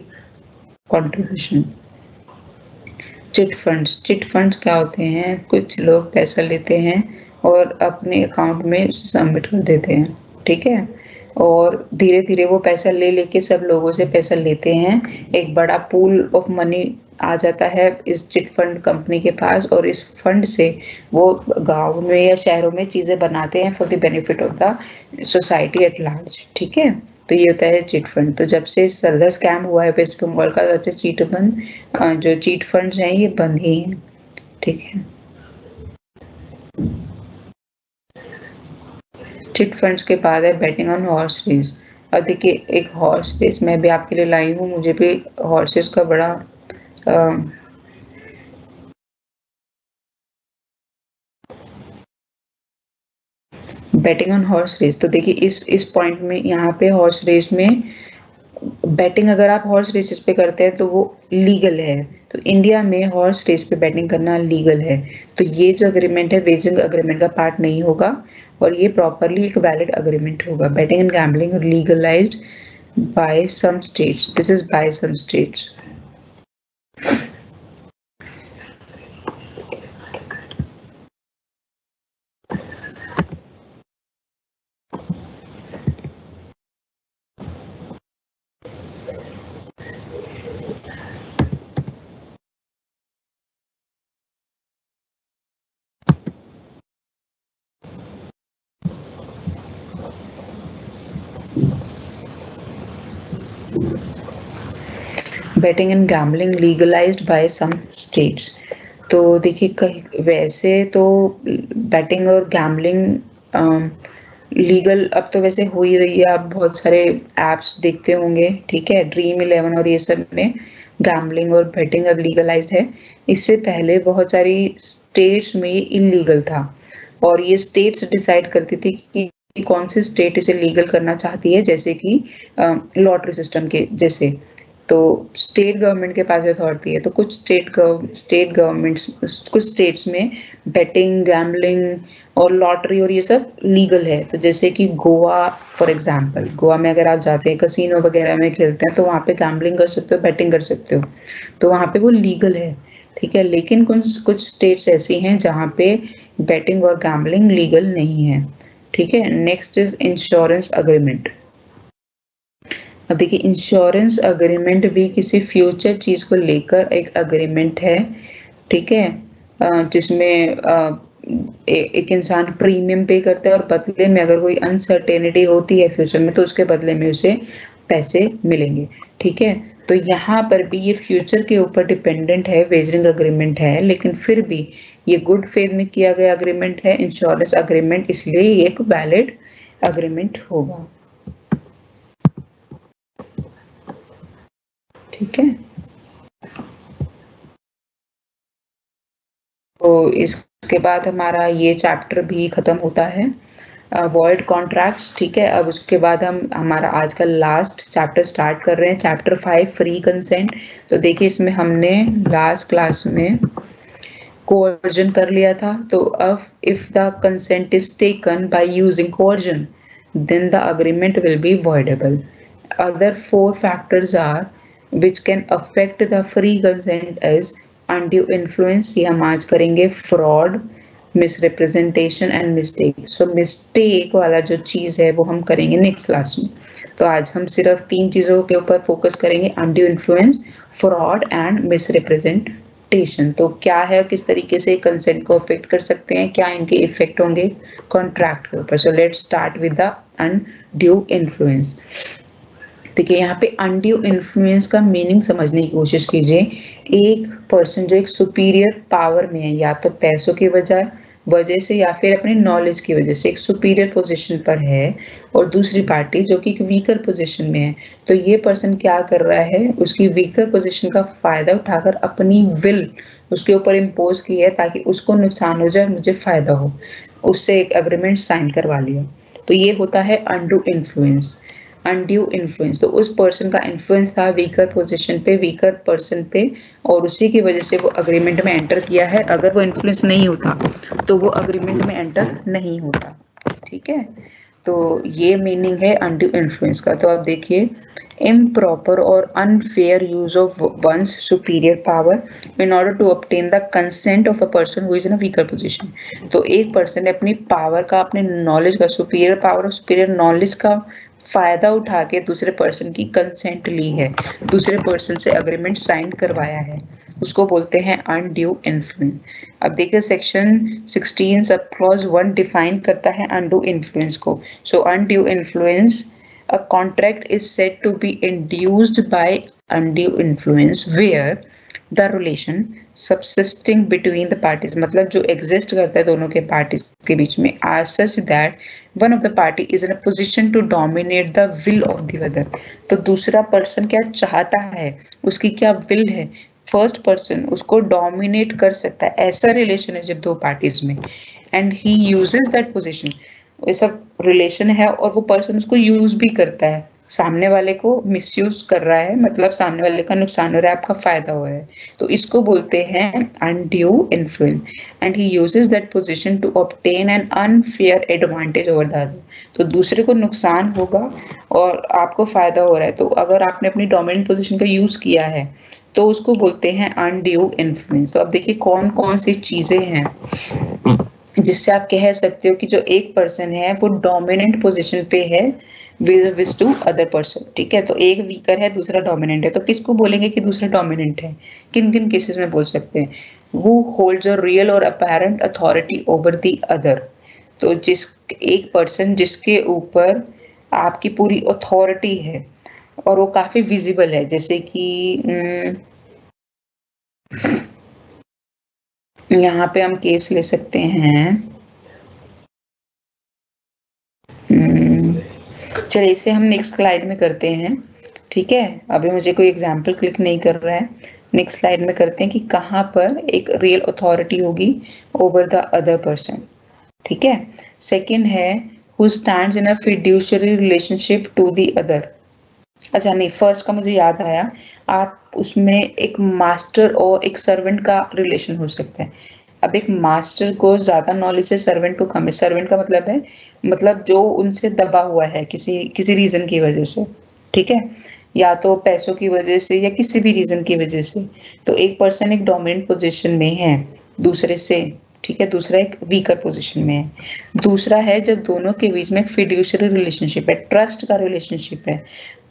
A: contribution। Chit funds क्या होते हैं, कुछ लोग पैसा लेते हैं और अपने अकाउंट में सबमिट कर देते हैं। ठीक है, और धीरे धीरे वो पैसा ले लेके सब लोगों से पैसा लेते हैं, एक बड़ा पूल ऑफ मनी आ जाता है इस चिट फंड कंपनी के पास, और इस फंड से वो गांव में या शहरों में चीजें बनाते हैं for the benefit of the society at large. ठीक है, तो ये होता है चिट फंड। तो जब से सरदा स्कैम हुआ है वेस्ट बंगाल का, तब से जो चीट फंड्स हैं ये बंद ही हैं। ठीक है, चिट फंड्स के बाद है बैटिंग ऑन हॉर्स रेस। अब देखिए एक हॉर्स रेस मैं भी आपके लिए लाई हूँ, मुझे भी हॉर्सेस का बड़ा बैटिंग ऑन हॉर्स रेस। तो देखिए इस पॉइंट में यहाँ पे हॉर्स रेस में बैटिंग अगर आप हॉर्स रेसेस पे करते हैं तो वो लीगल है, तो इंडिया में हॉर्स रेस पे बैटिंग करना लीगल है, तो ये जो अग्रीमेंट है वेजिंग अग्रीमेंट का पार्ट नहीं होगा, और ये प्रॉपरली एक वैलिड अग्रीमेंट होगा। Betting and gambling legalised by some states, this is by some states. Betting and gambling legalised by some states. तो देखिए वैसे तो बैटिंग और गैम्बलिंग लीगल अब तो वैसे हो ही रही है, आप बहुत सारे एप्स देखते होंगे। ठीक है, ड्रीम 11 और ये सब में गैम्बलिंग और बैटिंग अब लीगलाइज्ड है। इससे पहले बहुत सारी स्टेट्स में इलीगल था, और ये स्टेट्स डिसाइड करती थी कि कौन सी स्टेट इसे लीगल करना चाहती है, जैसे कि लॉटरी सिस्टम के जैसे, तो स्टेट गवर्नमेंट के पास अथॉरिटी है। तो कुछ स्टेट गवर्नमेंट्स, कुछ स्टेट्स में बैटिंग गैम्बलिंग और लॉटरी और ये सब लीगल है। तो जैसे कि गोवा फॉर एग्जांपल, गोवा में अगर आप जाते हैं कसिनो वगैरह में खेलते हैं तो वहाँ पे गैम्बलिंग कर सकते हो, बैटिंग कर सकते हो, तो वहाँ पे वो लीगल है। ठीक है, लेकिन कुछ स्टेट्स ऐसी हैं जहाँ पे बैटिंग और गैम्बलिंग लीगल नहीं है। ठीक है, नेक्स्ट इज इंश्योरेंस अग्रीमेंट। अब देखिए इंश्योरेंस अग्रीमेंट भी किसी फ्यूचर चीज को लेकर एक अग्रीमेंट है। ठीक है, जिसमें एक इंसान प्रीमियम पे करता है और बदले में अगर कोई अनसर्टेनिटी होती है फ्यूचर में तो उसके बदले में उसे पैसे मिलेंगे। ठीक है, तो यहाँ पर भी ये फ्यूचर के ऊपर डिपेंडेंट है, वेजरिंग अग्रीमेंट है, लेकिन फिर भी ये गुड फेथ में किया गया अग्रीमेंट है, इंश्योरेंस अग्रीमेंट, इसलिए ये एक वैलिड अग्रीमेंट होगा। ठीक है, तो इसके बाद हमारा ये चैप्टर भी खत्म होता है, वॉइड कॉन्ट्रैक्ट्स। ठीक है, अब उसके बाद हम हमारा आज का लास्ट चैप्टर स्टार्ट कर रहे हैं, चैप्टर 5 फ्री कंसेंट। तो देखिए इसमें हमने लास्ट क्लास में कोवर्जन कर लिया था, तो अब if the consent is taken by using coercion then the agreement will be voidable. Other 4 factors are which can affect the free consent is undue influence, ये हम आज करेंगे fraud, misrepresentation and mistake. So mistake वाला जो चीज है वो हम करेंगे नेक्स्ट क्लास में। तो आज हम सिर्फ 3 चीजों के ऊपर फोकस करेंगे, undue influence, fraud and misrepresentation. तो क्या है और किस तरीके से कंसेंट को अफेक्ट कर सकते हैं, क्या इनके इफेक्ट होंगे कॉन्ट्रैक्ट के ऊपर। So let's start with the undue influence. देखिए यहाँ पे अनड्यू इन्फ्लुएंस का मीनिंग समझने की कोशिश कीजिए। एक पर्सन जो एक सुपीरियर पावर में है, या तो पैसों की वजह से या फिर अपनी नॉलेज की वजह से एक सुपीरियर पोजीशन पर है, और दूसरी पार्टी जो कि एक वीकर पोजीशन में है, तो ये पर्सन क्या कर रहा है, उसकी वीकर पोजीशन का फायदा उठाकर अपनी विल उसके ऊपर इम्पोज की है ताकि उसको नुकसान हो जाए, मुझे फायदा हो, उससे एक अग्रीमेंट साइन करवा लिया। तो ये होता है अनड्यू इन्फ्लुएंस। अनड्यू इन्फ्लुएंस, तो उस पर्सन का इन्फ्लुएंस था वीकर पोजीशन पे, वीकर पर्सन पे, और उसी की वजह से वो अग्रीमेंट में एंटर किया है। अगर वो इन्फ्लुएंस नहीं होता तो वो अग्रीमेंट में एंटर नहीं होता। ठीक है, तो ये मीनिंग है अनड्यू इन्फ्लुएंस का। तो आप देखिए, improper or unfair use of one's superior power in order to obtain the consent of a person who is in a weaker position। तो एक पर्सन ने अपनी पावर का, अपने नॉलेज का, सुपीरियर पावर और सुपीरियर नॉलेज का फायदा उठा के दूसरे पर्सन की कंसेंट ली है, दूसरे पर्सन से अग्रीमेंट साइन करवाया है, उसको बोलते हैं अनड्यू इन्फ्लुएंस। अब देखिए सेक्शन 16 सब क्लॉज 1 डिफाइन करता है अनड्यू इन्फ्लुएंस को। So undue influence, a contract is said to be induced by undue influence where the relation subsisting between the parties, मतलब जो exist करता है दोनों के पार्टीज के बीच में, as such that one of the party is in a position to dominate the will of the other। तो दूसरा पर्सन क्या चाहता है, उसकी क्या विल है, फर्स्ट पर्सन उसको डोमिनेट कर सकता है। ऐसा रिलेशन है जब दो पार्टीज में, and he uses that position, ऐसा रिलेशन है और वो पर्सन उसको यूज भी करता है, सामने वाले को मिसयूज कर रहा है, मतलब सामने वाले का नुकसान हो रहा है, आपका फायदा हो रहा है, तो इसको बोलते हैं undue influence. And he uses that position to obtain an unfair advantage over the other. तो दूसरे को नुकसान होगा और आपको फायदा हो रहा है, तो अगर आपने अपनी डोमिनेंट पोजीशन का यूज किया है तो उसको बोलते हैं अनड्यू इन्फ्लुएंस। तो अब देखिए कौन कौन सी चीजें हैं जिससे आप कह सकते हो कि जो एक पर्सन है वो डोमिनेंट पोजीशन पे है विज टू अदर पर्सन। ठीक है, तो एक वीकर है, दूसरा डोमिनेंट है, तो किसको बोलेंगे कि दूसरा डोमिनेंट है, किन किन केसेस में बोल सकते हैं, वो होल्ड्स अ रियल और apparent authority over the other. तो जिस एक पर्सन जिसके ऊपर आपकी पूरी अथॉरिटी है और वो काफी विजिबल है, जैसे कि यहाँ पे हम केस ले सकते हैं, चलिए इसे हम नेक्स्ट स्लाइड में करते हैं। ठीक है, अभी मुझे कोई एग्जाम्पल क्लिक नहीं कर रहा है, नेक्स्ट स्लाइड में करते हैं कि कहाँ पर एक रियल अथॉरिटी होगी ओवर द अदर पर्सन। ठीक है, सेकंड है who stands in a fiduciary relationship to the other. अच्छा नहीं, फर्स्ट का मुझे याद आया, आप उसमें एक मास्टर और एक सर्वेंट का रिलेशन हो सकता है। अब एक मास्टर को ज्यादा नॉलेज है, सर्वेंट को कम है। सर्वेंट का मतलब है, मतलब जो उनसे दबा हुआ है किसी रीजन की वजह से, ठीक है, या तो पैसों की वजह से या किसी भी रीजन की वजह से। तो एक पर्सन एक डोमिनेंट पोजीशन में है दूसरे से, ठीक है, दूसरा एक वीकर पोजीशन में है। दूसरा है जब दोनों के बीच में एक फिड्यूशियरी रिलेशनशिप है, ट्रस्ट का रिलेशनशिप है,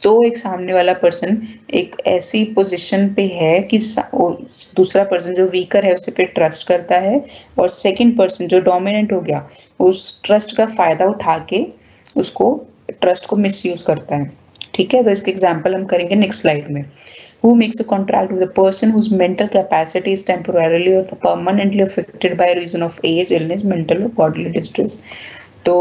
A: तो एक सामने वाला पर्सन एक ऐसी पोजीशन पे है कि दूसरा पर्सन जो वीकर है उसे पे ट्रस्ट करता है, और सेकंड पर्सन जो डोमिनेंट हो गया उस ट्रस्ट का फायदा उठा के उसको ट्रस्ट को मिसयूज करता है। ठीक है, तो इसके एग्जांपल हम करेंगे नेक्स्ट स्लाइड में। Who makes a contract with a person whose mental capacity is temporarily or permanently affected by reason of age, illness, mental or bodily distress। तो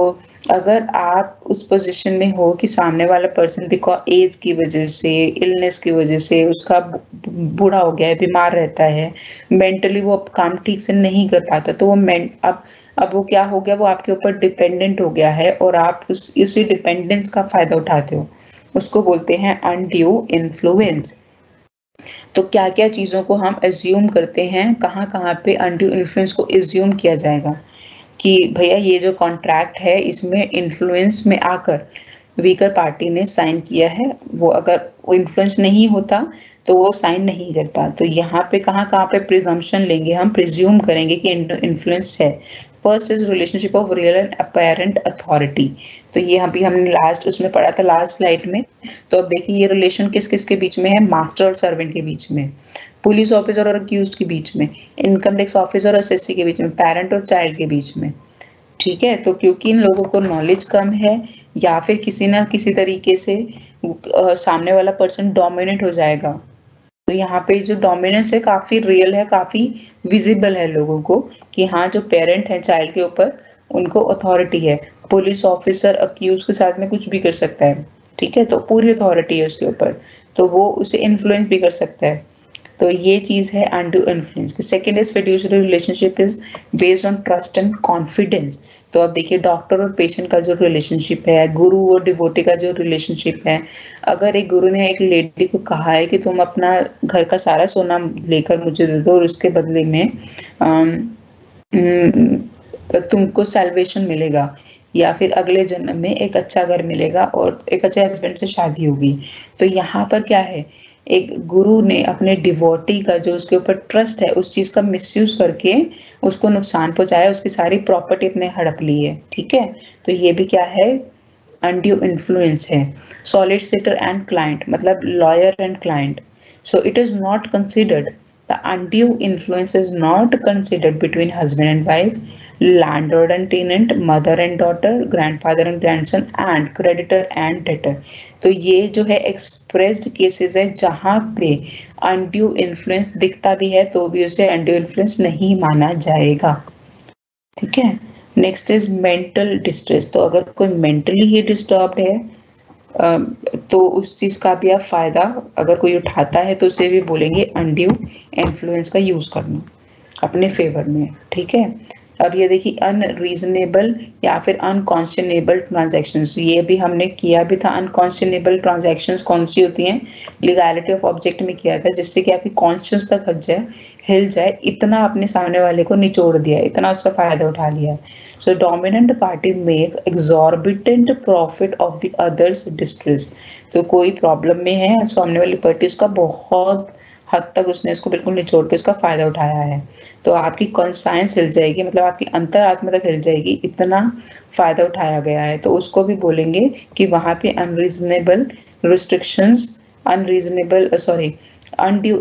A: अगर आप उस पोजीशन में हो कि सामने वाला पर्सन बिकॉज एज की वजह से, इलनेस की वजह से, उसका बूढ़ा हो गया है, बीमार रहता है, मेंटली वो अब काम ठीक से नहीं कर पाता, तो वो अब वो क्या हो गया, वो आपके ऊपर डिपेंडेंट हो गया है और आप उसी डिपेंडेंस का फायदा उठाते हो, उसको बोलते हैं अनड्यू इन्फ्लुएंस। तो क्या क्या चीजों को हम एज्यूम करते हैं, कहाँ कहाँ पे अनड्यू इन्फ्लुएंस को एज्यूम किया जाएगा कि भैया ये जो कॉन्ट्रैक्ट है इसमें इन्फ्लुएंस में आकर वीकर पार्टी ने साइन किया है, वो अगर वो इन्फ्लुएंस नहीं होता तो वो साइन नहीं करता। तो यहाँ पे कहाँ पे प्रिजम्पशन लेंगे, हम प्रिज्यूम करेंगे कि इन्फ्लुएंस है। First is relationship of real and apparent authority. तो ये अभी हमने लास्ट उसमें पढ़ा था, लास्ट स्लाइड में। तो अब देखिए ये रिलेशन किस किस के बीच में है, मास्टर और सर्वेंट के बीच में, पुलिस ऑफिसर और अक्यूज्ड के बीच में, इनकम टैक्स ऑफिसर और एसएससी के बीच में, पेरेंट और चाइल्ड के बीच में। ठीक है, तो क्योंकि इन लोगों को नॉलेज कम है या फिर किसी ना किसी तरीके से सामने वाला पर्सन डोमिनेट हो जाएगा, तो यहाँ पे जो डोमिनेंस है काफी रियल है, काफी विजिबल है लोगों को कि हाँ जो पेरेंट है चाइल्ड के ऊपर उनको अथॉरिटी है। पुलिस ऑफिसर अक्यूज के साथ में कुछ भी कर सकता है, ठीक है, तो पूरी अथॉरिटी है उसके ऊपर, तो वो उसे इन्फ्लुएंस भी कर सकता है। तो ये चीज है अनड्यू इन्फ्लुएंस की। Second is fiduciary relationship is based on trust and confidence. तो अब देखिए डॉक्टर और पेशेंट का जो रिलेशनशिप है, गुरु और डिवोटी का जो रिलेशनशिप है, अगर एक गुरु ने एक लेडी को कहा है कि तुम अपना घर का सारा सोना लेकर मुझे दे दो और उसके बदले में तुमको सैल्वेशन मिलेगा या फिर अगले जन्म में एक अच्छा घर मिलेगा और एक अच्छे हस्बैंड से शादी होगी, तो यहाँ पर क्या है, एक गुरु ने अपने डिवोटी का जो उसके ऊपर ट्रस्ट है उस चीज का मिसयूज करके उसको नुकसान पहुंचाया, उसकी सारी प्रॉपर्टी अपने हड़प ली है। ठीक है, तो ये भी क्या है, अनड्यू इन्फ्लुएंस है। सॉलिसिटर एंड क्लाइंट मतलब lawyer and client, so it is not considered, the undue influence is not considered between husband and wife, landlord and tenant, mother and daughter, grandfather and grandson, and creditor and debtor। तो ये जो है expressed cases है जहां पे undue influence दिखता भी है तो भी उसे अनड्यू इन्फ्लुएंस नहीं माना जाएगा। ठीक है, नेक्स्ट इज मेंटल डिस्ट्रेस। तो अगर कोई मेंटली ही डिस्टर्ब्ड है तो उस चीज का भी आप फायदा अगर कोई उठाता है तो उसे भी बोलेंगे अनड्यू इन्फ्लुएंस का यूज करना अपने फेवर में। ठीक है, अब ये देखिए अनरीजनेबल या फिर अनकॉन्शनेबल ट्रांजैक्शंस, ये भी हमने किया भी था। अनकॉन्शनेबल ट्रांजैक्शंस कौन सी होती हैं, लीगैलिटी ऑफ ऑब्जेक्ट में किया था, जिससे कि आपकी कॉन्शियस तक हट जाए, हिल जाए, इतना आपने सामने वाले को निचोड़ दिया, इतना उसका फायदा उठा लिया। सो dominant party make exorbitant profit of the others distress. तो कोई प्रॉब्लम में है, सामने वाली पार्टी उसका बहुत हद तक उसने इसको बिल्कुल निचोड़ के उसका फायदा उठाया है, तो आपकी कॉन्साइंस हिल जाएगी, मतलब आपकी अंतरात्मा तक हिल जाएगी, इतना फायदा उठाया गया है। तो उसको भी बोलेंगे कि वहां पे अनरीजनेबल रिस्ट्रिक्शंस, अनड्यू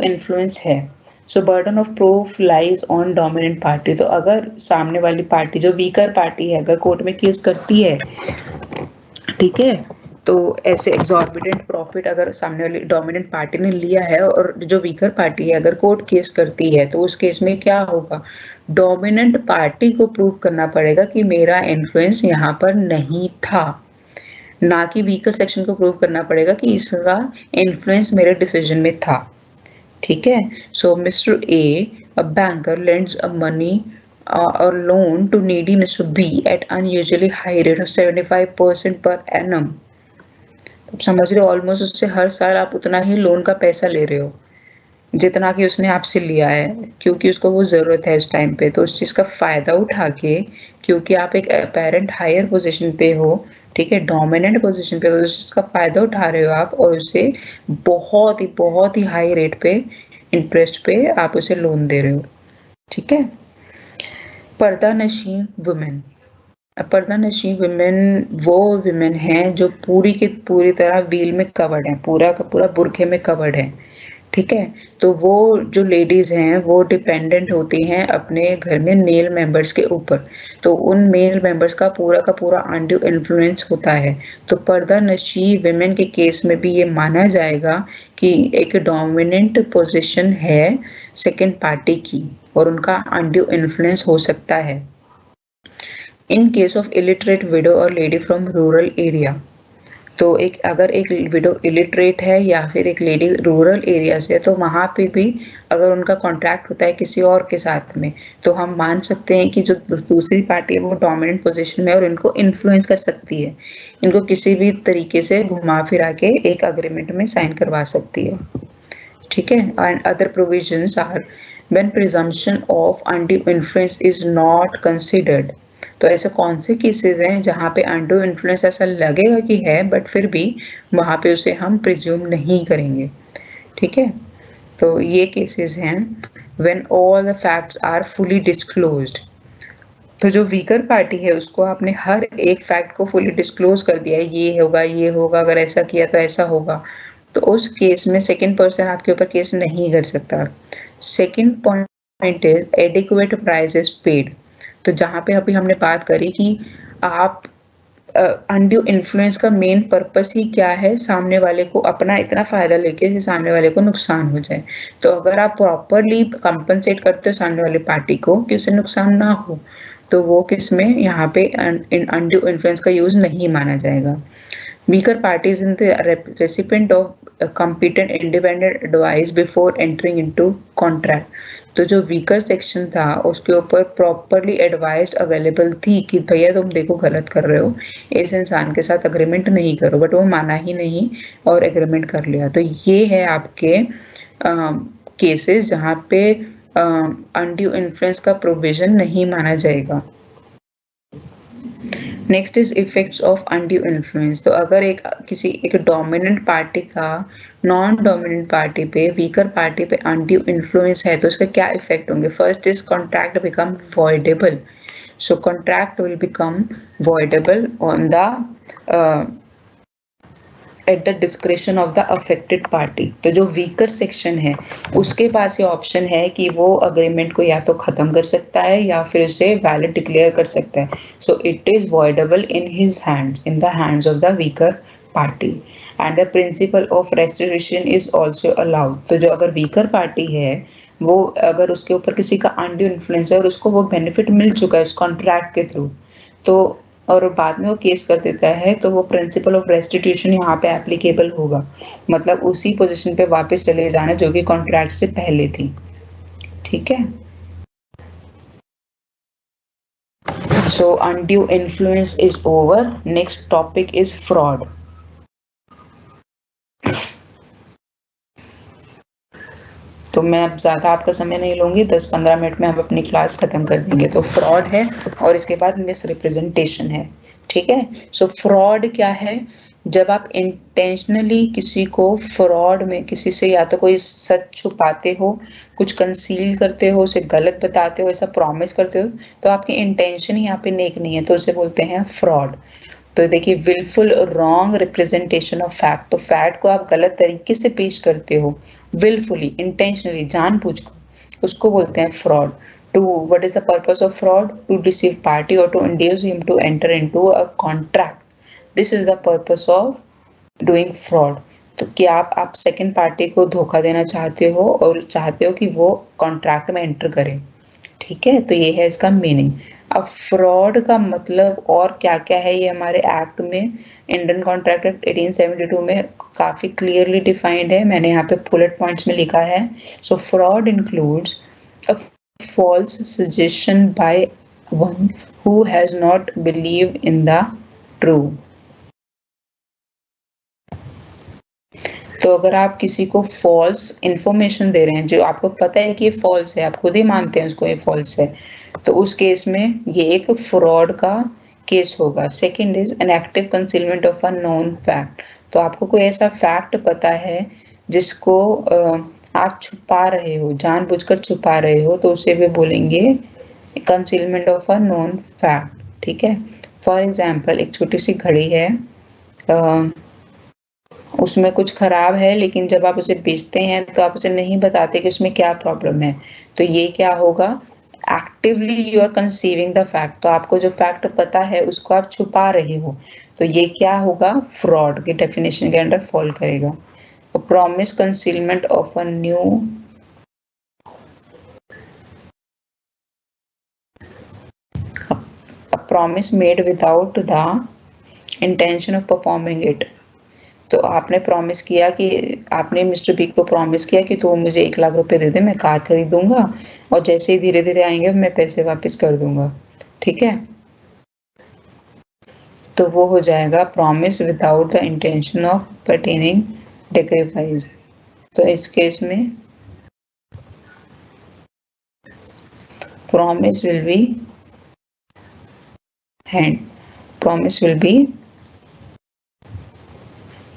A: इन्फ्लुएंस है। So burden of proof lies on dominant party. तो अगर सामने वाली पार्टी जो वीकर पार्टी है अगर कोर्ट में केस करती है, ठीक है, तो ऐसे एग्जॉर्बिटेंट प्रॉफिट अगर सामने वाली डोमिनेंट पार्टी ने लिया है और जो वीकर पार्टी है अगर कोर्ट केस करती है तो उस केस में क्या होगा, डोमिनेंट पार्टी को प्रूव करना पड़ेगा कि मेरा इन्फ्लुएंस यहाँ पर नहीं था, ना कि वीकर सेक्शन को प्रूव करना पड़ेगा कि इसका इन्फ्लुएंस मेरे डिसीजन में था। ठीक है, so mister A a banker lends a money or loan to needy Mr. B at unusually high rate of 75% per annum। अब समझ रहे हो, ऑलमोस्ट उससे हर साल आप उतना ही लोन का पैसा ले रहे हो जितना कि उसने आपसे लिया है, क्योंकि उसको वो जरूरत है इस टाइम पे। तो उस चीज का फायदा उठा के, क्योंकि आप एक अपेरेंट हायर पोजीशन पे हो, ठीक है, डोमिनेंट पोजीशन पे, तो उस चीज का फायदा उठा रहे हो आप और उसे बहुत ही हाई रेट पे इंटरेस्ट पे आप उसे लोन दे रहे हो। ठीक है, पर्दा नशी वुमेन। पर्दा नशी वुमेन वो वुमेन हैं जो पूरी की पूरी तरह व्हील में कवर्ड है, पूरा का पूरा बुरखे में कवर्ड है। ठीक है, तो वो जो लेडीज हैं वो डिपेंडेंट होती हैं अपने घर में मेल मेंबर्स के ऊपर, तो उन मेल मेंबर्स का पूरा अनड्यू इन्फ्लुएंस होता है। तो पर्दा नशी वुमेन के केस में भी ये माना जाएगा कि एक डोमिनेंट पोजीशन है सेकंड पार्टी की और उनका अनड्यू इन्फ्लुएंस हो सकता है। In case of illiterate window और लेडी फ्रॉम रूरल एरिया, तो अगर एक विडो इलिटरेट है या फिर एक लेडी रूरल एरिया से, तो वहां पे भी अगर उनका कॉन्ट्रैक्ट होता है किसी और के साथ में, तो हम मान सकते हैं कि जो दूसरी पार्टी है वो डोमिनेंट पोजीशन में और इनको इन्फ्लुएंस कर सकती है, इनको किसी भी तरीके से घुमा फिरा के एक अग्रीमेंट में साइन करवा सकती है। ठीक है, and other provisions are when presumption of undue influence is not considered, तो ऐसे कौन से केसेस हैं जहाँ पे अनड्यू इन्फ्लुएंस ऐसा लगेगा कि है बट फिर भी वहाँ पे उसे हम प्रिज्यूम नहीं करेंगे, ठीक है। तो ये केसेस हैं when all the facts are fully disclosed. तो जो वीकर पार्टी है उसको आपने हर एक फैक्ट को फुली डिस्क्लोज कर दिया है, ये होगा, अगर ऐसा किया तो ऐसा होगा, तो उस केस में सेकंड पर्सन आपके ऊपर केस नहीं कर सकता। Second point is adequate price is paid. तो जहाँ पे अभी हमने बात करी कि आप अनड्यू इन्फ्लुएंस का मेन पर्पस ही क्या है, सामने वाले को अपना इतना फायदा लेके कि सामने वाले को नुकसान हो जाए। तो अगर आप प्रॉपरली कंपनसेट करते हो सामने वाली पार्टी को कि उसे नुकसान ना हो, तो वो किस में यहाँ पे अनड्यू इन्फ्लुएंस का यूज नहीं माना जाएगा। Weaker parties in the recipient of competent independent advice before entering into contract। तो जो वीकर सेक्शन था उसके ऊपर प्रॉपरली एडवाइस अवेलेबल थी कि भैया तुम देखो गलत कर रहे हो, इस इंसान के साथ अग्रीमेंट नहीं करो, बट वो माना ही नहीं और एग्रीमेंट कर लिया। तो ये है आपके केसेस जहाँ पे अनड्यू इन्फ्लुएंस का प्रोविजन नहीं माना जाएगा। Next is effects of undue influence. तो अगर एक डोमिनेंट पार्टी का नॉन डोमिनेंट पार्टी पे, वीकर पार्टी पे अनड्यू इन्फ्लुएंस है तो उसका क्या इफेक्ट होंगे। First is contract become voidable. So contract will become voidable on the at the discretion of the affected party. तो जो वीकर सेक्शन है उसके पास ये ऑप्शन है कि वो अग्रीमेंट को या तो खत्म कर सकता है या फिर उसे वैलिड डिक्लेयर कर सकता है। So it is voidable in his hands, in the hands of the weaker party, and the principle of restitution is also allowed. तो जो अगर वीकर पार्टी है वो अगर उसके ऊपर किसी का अनड्यू इन्फ्लुएंस है और उसको वो बेनिफिट मिल चुका है इस कॉन्ट्रैक्ट के थ्रू, तो और बाद में वो केस कर देता है, तो वो प्रिंसिपल ऑफ रेस्टिट्यूशन यहाँ पे एप्लीकेबल होगा। मतलब उसी पोजीशन पे वापस चले जाना जो कि कॉन्ट्रैक्ट से पहले थी, ठीक है। So undue influence is over. Next topic is fraud. तो मैं अब ज़्यादा आपका समय नहीं लूंगी, 10-15 मिनट में हम अपनी क्लास खत्म कर देंगे। तो फ्रॉड है और इसके बाद मिस रिप्रेजेंटेशन है, ठीक है। सो फ्रॉड क्या है, जब आप इंटेंशनली किसी को फ्रॉड में किसी से या तो कोई सच छुपाते हो, कुछ कंसील करते हो, उसे गलत बताते हो, ऐसा प्रॉमिस करते हो, तो आपकी इंटेंशन यहाँ पे नेक नहीं है, तो उसे बोलते हैं फ्रॉड। तो देखिए wilful wrong representation of fact, तो फैक्ट को आप गलत तरीके से पेश करते हो, विलफुली, इंटेंशनली, जानबूझकर, उसको बोलते हैं fraud. To what is the purpose of fraud, to deceive party or to induce him to enter into a contract, this is the purpose of doing fraud. तो क्या आप सेकंड पार्टी को धोखा देना चाहते हो और चाहते हो कि वो कॉन्ट्रैक्ट में एंटर करे, ठीक है। तो ये है इसका मीनिंग। अब फ्रॉड का मतलब और क्या क्या है, ये हमारे एक्ट में, इंडियन कॉन्ट्रैक्ट एक्ट 1872 में काफी क्लियरली डिफाइंड है। मैंने यहाँ पे बुलेट पॉइंट्स में लिखा है। So fraud includes a false suggestion by one who has not believe in the true. तो अगर आप किसी को फॉल्स इंफॉर्मेशन दे रहे हैं जो आपको पता है कि ये फॉल्स है, आप खुद ही मानते हैं उसको ये फॉल्स है, तो उस केस में ये एक फ्रॉड का केस होगा। Second is an active concealment of a known fact. तो आपको कोई ऐसा फैक्ट पता है जिसको आप छुपा रहे हो, जानबूझकर छुपा रहे हो, तो उसे भी बोलेंगे concealment of a known fact, ठीक है। फॉर एग्जाम्पल एक छोटी सी घड़ी है, उसमें कुछ खराब है, लेकिन जब आप उसे बेचते हैं तो आप उसे नहीं बताते कि उसमें क्या प्रॉब्लम है, तो ये क्या होगा, actively you are conceiving the fact. तो आपको जो फैक्ट पता है उसको आप छुपा रहे हो, तो ये क्या होगा, फ्रॉड की डेफिनेशन के अंडर फॉल करेगा। Promise concealment of a new promise made without the intention of performing it. तो आपने प्रॉमिस किया कि आपने मिस्टर बी को प्रॉमिस किया कि तू मुझे 1 लाख रुपए दे दे, मैं कार खरीदूंगा और जैसे ही धीरे धीरे आएंगे मैं पैसे वापस कर दूंगा, ठीक है। तो वो हो जाएगा promise without the intention of pertaining sacrifice. तो इस केस में promise will be hand. Promise will be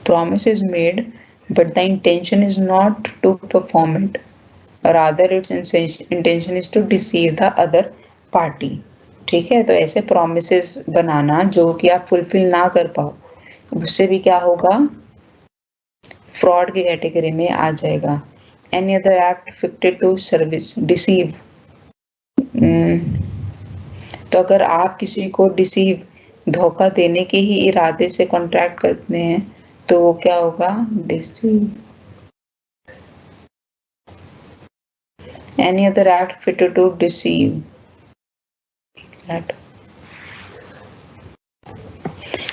A: promise is made, but the intention is not to perform it. Rather, its intention is to deceive the other party. ठीक है, तो ऐसे promises बनाना जो कि आप fulfill ना कर पाओ, उससे भी क्या होगा, fraud की कैटेगरी में आ जाएगा. Any other act fitted to service deceive. तो अगर आप किसी को डिसीव, धोखा देने के ही इरादे से कॉन्ट्रैक्ट करते हैं तो वो क्या होगा, deceive. Any other act fitted to deceive.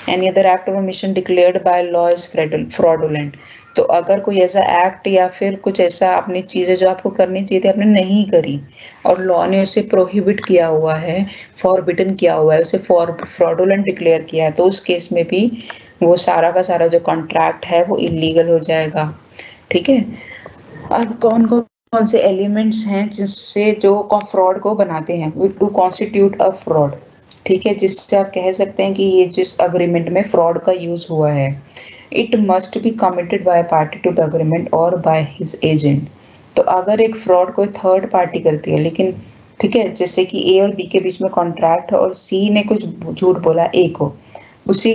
A: Any other act of omission declared by law is fraudulent. तो अगर कोई ऐसा एक्ट या फिर कुछ ऐसा आपने चीजें जो आपको करनी चाहिए थी आपने नहीं करी और लॉ ने उसे प्रोहिबिट किया हुआ है, फॉरबिडन किया हुआ है, उसे फ्रॉडुलेंट डिक्लेयर किया है, तो उस केस में भी वो सारा का सारा जो कॉन्ट्रैक्ट है वो इलीगल हो जाएगा. ठीक है, अब कौन कौन से एलिमेंट्स हैं जिससे जो फ्रॉड को बनाते हैं, टू कॉन्स्टिट्यूट अ फ्रॉड. ठीक है, जिससे आप कह सकते हैं कि ये जिस अग्रीमेंट में फ्रॉड का यूज हुआ है, it must be committed by party to the agreement और बाय हिज एजेंट. तो अगर एक फ्रॉड कोई थर्ड पार्टी करती है, लेकिन ठीक है, जैसे कि ए और बी के बीच में कॉन्ट्रैक्ट है और सी ने कुछ झूठ बोला ए को, उसी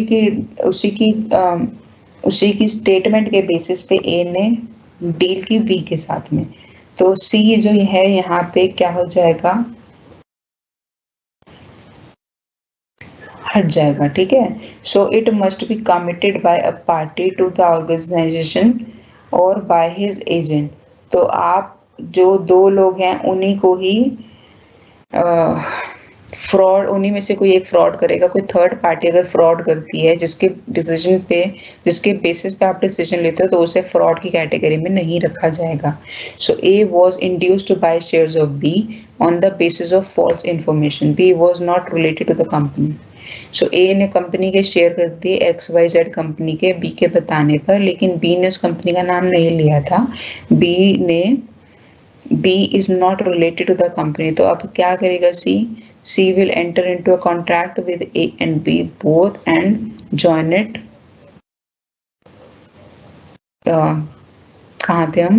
A: की स्टेटमेंट के बेसिस पे ए ने डील की बी के साथ में, तो सी जो है यहाँ पे क्या हो जाएगा, हट जाएगा. ठीक है, so it must be committed by a party to the organisation और बाय हिज एजेंट. तो आप जो दो लोग हैं उन्हीं को ही फ्रॉड, उन्हीं में से कोई एक फ्रॉड करेगा. कोई थर्ड पार्टी अगर फ्रॉड करती है जिसके डिसीजन पे, जिसके बेसिस पे आप डिसीजन लेते हो, तो उसे फ्रॉड की कैटेगरी में नहीं रखा जाएगा. So A was induced to buy shares of B on the basis of false information. B was not related to the company. So A ने कंपनी के शेयर कर दिए XYZ कंपनी के बी के बताने पर, लेकिन बी ने उस कंपनी का नाम नहीं लिया था. B is not related to the company. तो अब क्या करेगा C will enter into a contract with A and B both and join it. कहाँ थे हम,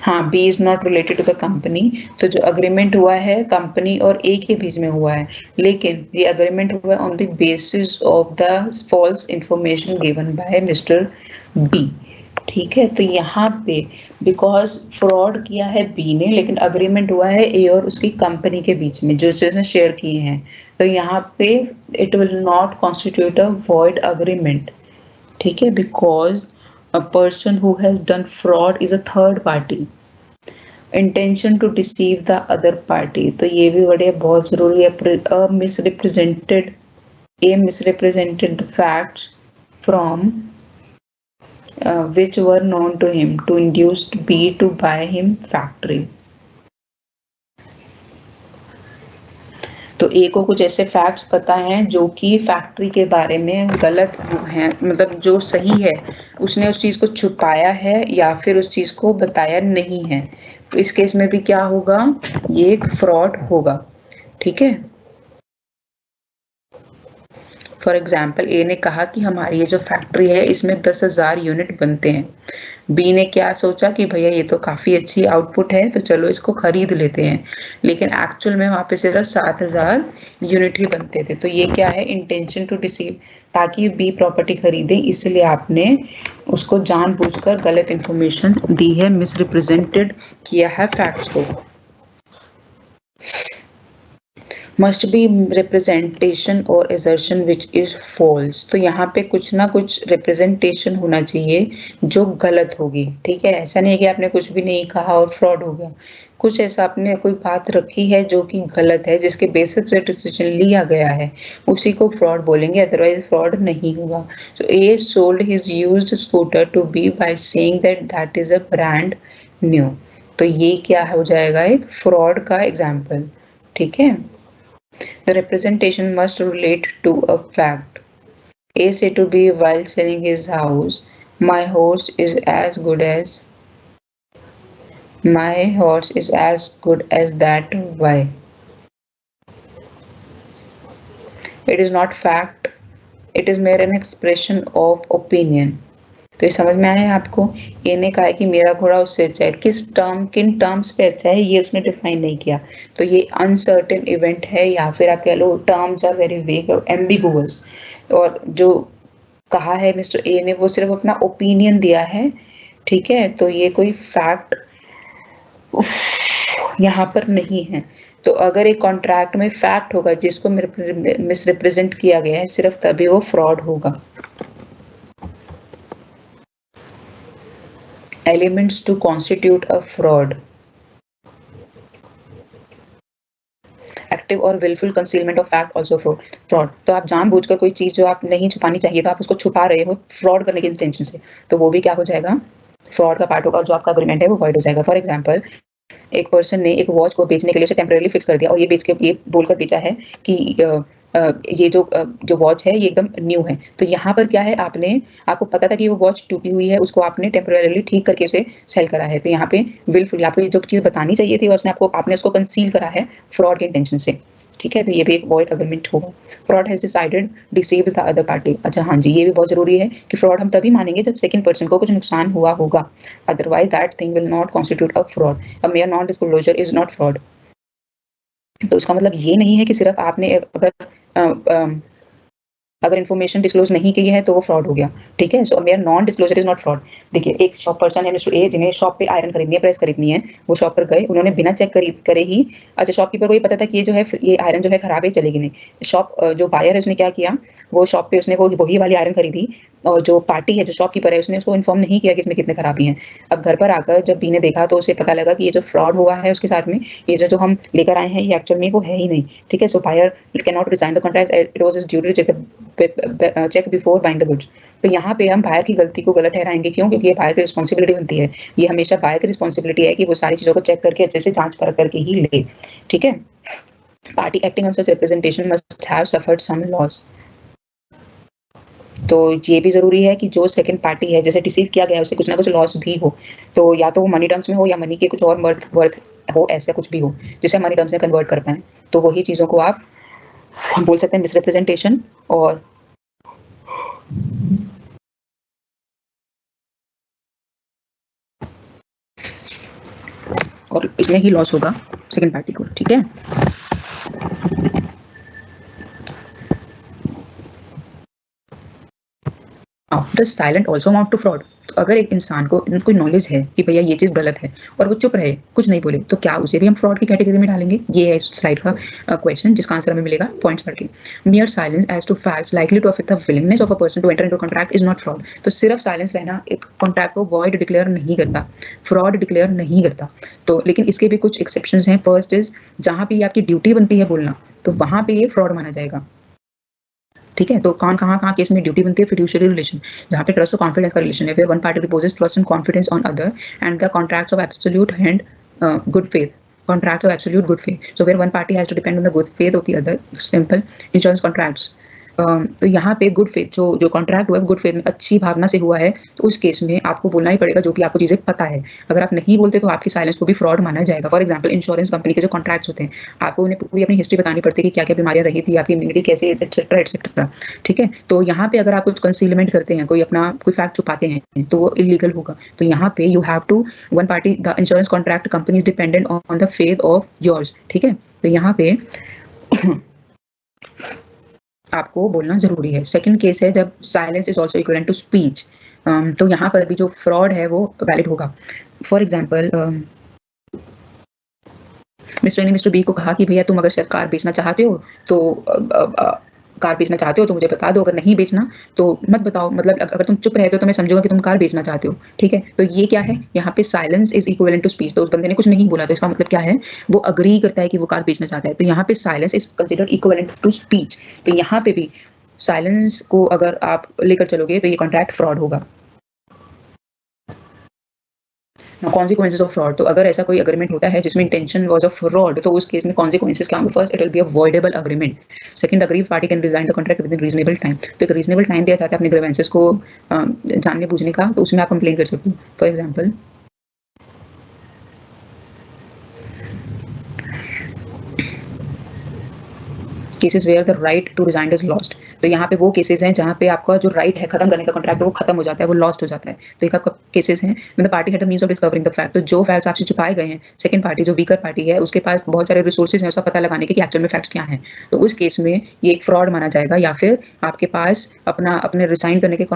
A: हाँ, B is not related to the company. तो जो अग्रीमेंट हुआ है कंपनी और A के बीच में हुआ है, लेकिन ये अग्रीमेंट हुआ है on the basis of the false information given by mister B. ठीक है, तो यहाँ पे बिकॉज फ्रॉड किया है बी ने, लेकिन अग्रीमेंट हुआ है ए और उसकी कंपनी के बीच में जो जिसने शेयर किए हैं, तो यहाँ पे it will not constitute a void agreement. ठीक है, because a person who has done fraud is a third party. Intention to deceive the other party, तो ये भी बड़े बहुत जरूरी है. Misrepresented the facts from which were known to him to induce B to buy him factory. तो ए को कुछ ऐसे फैक्ट्स पता हैं जो कि फैक्ट्री के बारे में गलत हैं, मतलब जो सही है उसने उस चीज को छुपाया है या फिर उस चीज को बताया नहीं है, तो इस केस में भी क्या होगा, ये एक फ्रॉड होगा. ठीक है, फॉर एग्जाम्पल ए ने कहा कि हमारी ये जो फैक्ट्री है इसमें 10,000 यूनिट बनते हैं. बी ने क्या सोचा कि भैया ये तो काफी अच्छी आउटपुट है, तो चलो इसको खरीद लेते हैं, लेकिन एक्चुअल में वहां पे सिर्फ 7,000 यूनिट ही बनते थे. तो ये क्या है, इंटेंशन टू डिसीव, ताकि बी प्रॉपर्टी खरीदे, इसलिए आपने उसको जानबूझकर गलत इंफॉर्मेशन दी है, मिसरिप्रेजेंटेड किया है फैक्ट्स को. मस्ट बी रिप्रेजेंटेशन और assertion which is false. तो यहाँ पे कुछ ना कुछ रिप्रेजेंटेशन होना चाहिए जो गलत होगी. ठीक है, ऐसा नहीं है कि आपने कुछ भी नहीं कहा और फ्रॉड हो गया. कुछ ऐसा आपने कोई बात रखी है जो कि गलत है, जिसके बेसिस पे डिसीजन लिया गया है, उसी को फ्रॉड बोलेंगे, अदरवाइज फ्रॉड नहीं होगा. So A sold his used scooter to B by saying that is a brand new. तो ये क्या हो जाएगा, एक फ्रॉड का एग्जाम्पल. ठीक है, the representation must relate to a fact. A said to B while selling his house, my horse is as good as that. Why? It is not fact, it is mayor an expression of opinion. तो ये समझ में आया है आपको? ये ने कहा है कि मेरा घोड़ा उससे अच्छा है, किस टर्म, किन टर्म्स पे अच्छा है ये उसने डिफाइन नहीं किया। तो ये अनसर्टेन इवेंट है, या फिर आप कह लो टर्म्स आर वेरी वेग और एम्बिगुअस। और जो कहा है मिस्टर ए ने वो सिर्फ अपना ओपिनियन दिया है, ठीक है? तो ये कोई फैक्ट यहाँ पर नहीं है। तो अगर एक कॉन्ट्रैक्ट में फैक्ट होगा जिसको मिसरिप्रेजेंट किया गया है, सिर्फ तभी वो फ्रॉड होगा। Elements to constitute a fraud: active or willful concealment of fact also fraud. तो आप जानबूझकर कोई चीज जो आप नहीं छुपानी चाहिए तो आप उसको छुपा रहे हो फ्रॉड करने के इंटेंशन से, तो वो भी क्या हो जाएगा? फ्रॉड का पार्ट होगा, और जो आपका अग्रीमेंट है वो वॉइड हो जाएगा। फॉर एग्जाम्पल, एक पर्सन ने एक वॉच को बेचने के लिए उसे टेम्परेरी फिक्स कर दिया और ये बोलकर बेचा है कि ये जो वॉच है ये एकदम न्यू है। तो यहाँ पर क्या है, आपको पता था कि वो वॉच टूटी हुई है, उसको आपने टेम्परेरीली ठीक करके उसे सेल करा है। तो यहाँ पे विलफुली आपको ये जो चीज़ बतानी चाहिए थी आपने उसको कंसील करा है फ्रॉड के इंटेंशन से, ठीक है? तो ये भी एक वॉइड अग्रीमेंट होगा। Fraud has decided deceive the other party. अच्छा हाँ जी, ये भी बहुत जरूरी है कि फ्रॉड हम तभी मानेंगे जब सेकंड पर्सन को कुछ नुकसान हुआ होगा, otherwise that thing will not constitute a fraud. A mayor non disclosure is not fraud. तो इसका मतलब ये नहीं है कि सिर्फ आपने अगर इन्फॉर्मेशन डिस्क्लोज नहीं की है तो वो फ्रॉड हो गया, ठीक है? So mere non disclosure is not fraud. देखिए, एक शॉप पर्सन है मिस्टर ए, जिन्हें शॉप पे आयरन खरीदनी है, प्रेस खरीदनी है। वो शॉप पर गए, उन्होंने बिना चेक करे ही, अच्छा शॉपकीपर को ये पता था कि ये आयरन जो है खराब है, चलेगी नहीं। जो बायर है उसने क्या किया, वो शॉप पे उसने वही वाली आयरन खरीदी, और जो पार्टी है, जो शॉपकीपर है, उसने उसको इन्फॉर्म नहीं किया कि इसमें कितने खराबी हैं। अब घर पर आकर जब बी ने देखा तो उसे पता लगा कि ये जो फ्रॉड हुआ है उसके साथ में, ये जो हम लेकर आए हैं ये एक्चुअल में वो है ही नहीं, ठीक है? So buyer can not resign the contract, it was his duty to check before buying the goods. तो यहाँ पे हम बायर की गलती को गलत ठहराएंगे, क्यों? क्योंकि ये बायर की रिस्पॉन्सिबिलिटी बनती है। ये हमेशा बायर की रिस्पॉन्सिबिलिटी है कि वो सारी चीजों को चेक करके अच्छे से जांच परख करके ही ले, ठीक है? Party acting on such representation must have suffered some loss. तो ये भी जरूरी है कि जो सेकंड पार्टी है, जैसे डिसीव किया गया है, उसे कुछ ना कुछ लॉस भी हो। तो या तो वो मनी टर्म्स में हो या मनी के कुछ और वर्थ हो, ऐसा कुछ भी हो जिसे मनी टर्म्स में कन्वर्ट कर पाए। तो वही चीजों को आप बोल सकते हैं मिसरिप्रेजेंटेशन, और इसमें ही लॉस होगा सेकंड पार्टी को, ठीक है? Does silent also amount to fraud? तो अगर एक इंसान को कोई नॉलेज है कि भैया ये चीज गलत है और वो चुप रहे, कुछ नहीं बोले, तो क्या उसे भी हम फ्रॉड की कैटेगरी में डालेंगे? ये है इस स्लाइड का क्वेश्चन, जिसका आंसर हमें मिलेगा पॉइंट्स पढ़ के। Mere silence as to facts likely to affect the willingness of a person to enter into contract is not fraud. तो सिर्फ साइलेंस रहना एक कॉन्ट्रैक्ट को वॉइड डिक्लेयर नहीं करता, फ्रॉड डिक्लेयर नहीं करता। तो लेकिन इसके भी कुछ एक्सेप्शंस हैं। फर्स्ट इज, जहां पे आपकी ड्यूटी बनती है बोलना, तो वहां पे ये फ्रॉड माना जाएगा, ठीक है? तो कहाँ केस में ड्यूटी बनती है? फिड्यूशियरी रिलेशन, जहाँ पे ट्रस्ट और कॉन्फिडेंस का रिलेशन है, where one party reposes trust and confidence on other and the contracts of absolute and good faith, contracts of absolute good faith, so where one party has to depend on the good faith of the other, simple insurance contracts। तो यहाँ पे good faith, जो contract हुआ है good faith में अच्छी भावना से हुआ है, तो उस केस में आपको बोलना ही पड़ेगा जो कि आपको चीजें पता है। अगर आप नहीं बोलते तो आपकी साइलेंस को भी फ्रॉड माना जाएगा। फॉर एग्जांपल, इंश्योरेंस कंपनी के जो कॉन्ट्रैक्ट्स होते हैं, आपको उन्हें पूरी अपनी हिस्ट्री बतानी पड़ती है कि क्या क्या बीमारियां रही थी, आपकी इम्यूनिटी कैसे, एक्सेट्रा एक्सेट्रा, ठीक है? तो यहाँ पे अगर आप कुछ कंसीलमेंट करते हैं, कोई फैक्ट छुपाते हैं, तो वो इलीगल होगा। तो यहाँ पे you have to, one party, the insurance contract company is dependent on the faith of yours, ठीक है? तो यहाँ पे आपको बोलना जरूरी है। सेकंड केस है जब silence is also equivalent to speech, तो यहाँ पर भी जो फ्रॉड है वो वैलिड होगा। फॉर एग्जाम्पल, मिस्टर ने मिस्टर बी को कहा कि भैया तुम अगर कार बेचना चाहते हो तो कार बेचना चाहते हो तो मुझे बता दो, अगर नहीं बेचना तो मत बताओ। मतलब अगर तुम चुप रहते हो तो मैं समझूंगा कि तुम कार बेचना चाहते हो, ठीक है? तो ये क्या है, यहाँ पे silence is equivalent to speech. तो उस बंदे ने कुछ नहीं बोला, तो इसका मतलब क्या है, वो अग्री करता है कि वो कार बेचना चाहता है। तो यहाँ पे silence is considered equivalent to speech. तो यहाँ पे भी साइलेंस को अगर आप लेकर चलोगे तो ये कॉन्ट्रैक्ट फ्रॉड होगा। कॉन्सिक्वेंसेज ऑफ फ्रॉड, तो अगर ऐसा कोई अग्रीमेंट होता है जिसमें इंटेंशन वाज ऑफ फ्रॉड, तो उस केस में कॉन्सिक्वेंसेज क्या होंगे? First, it will be a voidable agreement. Second, agreed party can resign the contract with in reasonable time. तो एक रीजनेबल टाइम दिया जाता है अपने ग्रीवेंसेस को जानने बूझने का, तो उसमें आप कंप्लेन कर सकते हो। For example, cases where the right to resign is lost. तो यहाँ पे वो केसेस हैं जहाँ पे आपका जो राइट है खत्म करने का कॉन्ट्रैक्ट वो खत्म हो जाता है, वो लॉस्ट हो जाता है। तो एक आपका केसेस हैं the party had the means of discovering the fact. तो जो फैक्ट्स आपसे छुपाए गए हैं, सेकंड पार्टी जो वीकर पार्टी है उसके पास बहुत सारे रिसोर्सेज हैं उसका पता लगाने के कि एक्चुअल में फैक्ट्स क्या हैं। तो उस केस में ये एक फ्रॉड माना जाएगा या फिर आपके पास अपने रिसाइन करने के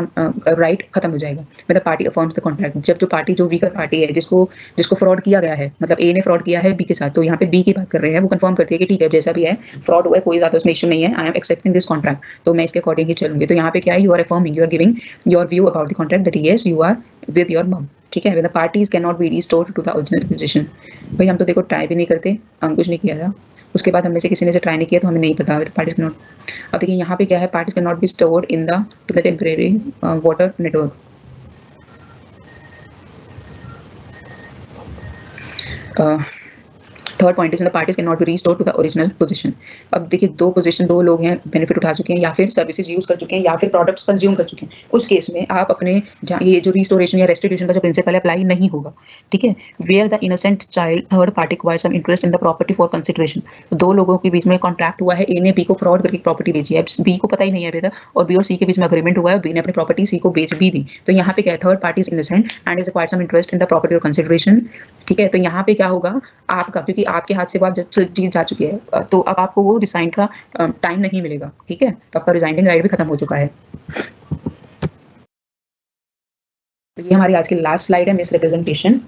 A: राइट खत्म हो जाएगा। मतलब पार्टी अफर्म्स द कॉन्ट्रैक्ट। जब जो पार्टी जो वीकर पार्टी है जिसको फ्रॉड किया गया है, मतलब ए ने फ्रॉड किया है बी के साथ, तो यहाँ पे बी की बात कर रहे हैं, वो कंफर्म करती है कि ठीक है जैसा भी है फ्रॉड हुआ है, कोई ज्यादा उसमें इशू नहीं है, I am accepting this contract, तो मैं इसके अकॉर्डिंग ही चलूंगी। तो यहाँ पे क्या है, you are affirming, you are giving your view about the contract that yes you are with your mum. ठीक है, the parties can not be restored to the original position. भाई हम तो देखो ट्राई भी नहीं करते, हम कुछ नहीं किया था, उसके बाद हमने से किसी ने से ट्राई नहीं किया तो हमें नहीं पता। पार्टीज कैन नॉट, अब देखिए यहाँ पे क्या है, parties can not be stored in the to the temporary water network. Third point is the parties can not be restored to the original position. अब देखिए दो लोग हैं, बेनिफिट उठा चुके हैं या फिर सर्विसेज यूज कर चुके हैं या फिर प्रोडक्ट्स कंज्यूम कर चुके हैं, उस केस में आप अपने ये जो रिस्टोरेशन या रेस्टिट्यूशन का जो प्रिंसिपल है अप्लाई नहीं होगा। ठीक है, where the innocent child third party acquired some interest in the property for consideration. तो दो लोगों के बीच में कॉन्ट्रैक्ट हुआ है, ए ने बी को फ्रॉड करके प्रॉपर्टी बेची है, बी को पता ही नहीं है अभी तक, और बी और सी के बीच में अग्रीमेंट हुआ है, बी ने अपनी प्रॉपर्टी सी को बेच भी दी। तो यहाँ पे क्या है, third party is innocent and is acquired some interest in the property for consideration. ठीक है, तो यहाँ पे क्या होगा आपका, क्योंकि आपके हाथ से वो चीज जा चुकी है, तो अब आपको वो रिसाइन का टाइम नहीं मिलेगा। ठीक है, तो आपका रिजाइनिंग राइट भी खत्म हो चुका है। तो ये हमारी आज की लास्ट स्लाइड है, मिस रिप्रेजेंटेशन।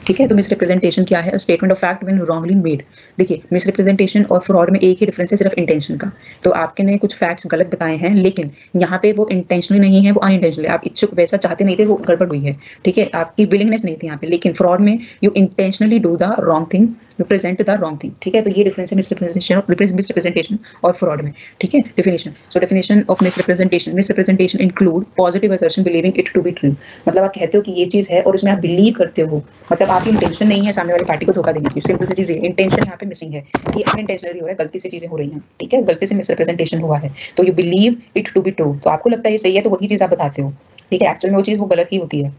A: ठीक है, तो मिस रिप्रेजेंटेशन क्या है, statement of fact when wrongly made. देखिए मिस रिप्रेजेंटेशन और फ्रॉड में एक ही डिफरेंस है, सिर्फ इंटेंशन का। तो आपके ने कुछ फैक्ट्स गलत बताए हैं, लेकिन यहाँ पे वो इंटेंशनली नहीं है, वो अनइंटेंशनली, आप इच्छुक वैसा चाहते नहीं थे, वो गड़बड़ हुई है। ठीक है, आपकी विलिंगनेस नहीं थी यहाँ पे, लेकिन फ्रॉड में you intentionally do the wrong thing, you present the wrong thing. ठीक है, तो ये डिफरेंस है मिस रिप्रेजेंटेशन और फ्रॉड में। ठीक है, definition, so definition of misrepresentation include positive assertion believing it to be true. मतलब आप कहते हो कि ये चीज है और उसमें आप बिलीव करते हो, मतलब आपकी इंटेंशन नहीं है सामने वाली पार्टी को धोखा देने की, सिंपल सी चीज है, इंटेंशन यहाँ पे मिसिंग है, ये अनइंटेंशनली हो रहा है, गलती से चीजें हो रही हैं। ठीक है, गलती से मिसरिप्रेजेंटेशन हुआ है, तो you believe it to be true, तो आपको लगता है ये सही है, तो वही चीज आप बताते हो। ठीक है, एक्चुअल में वो चीज वो गलत ही होती है।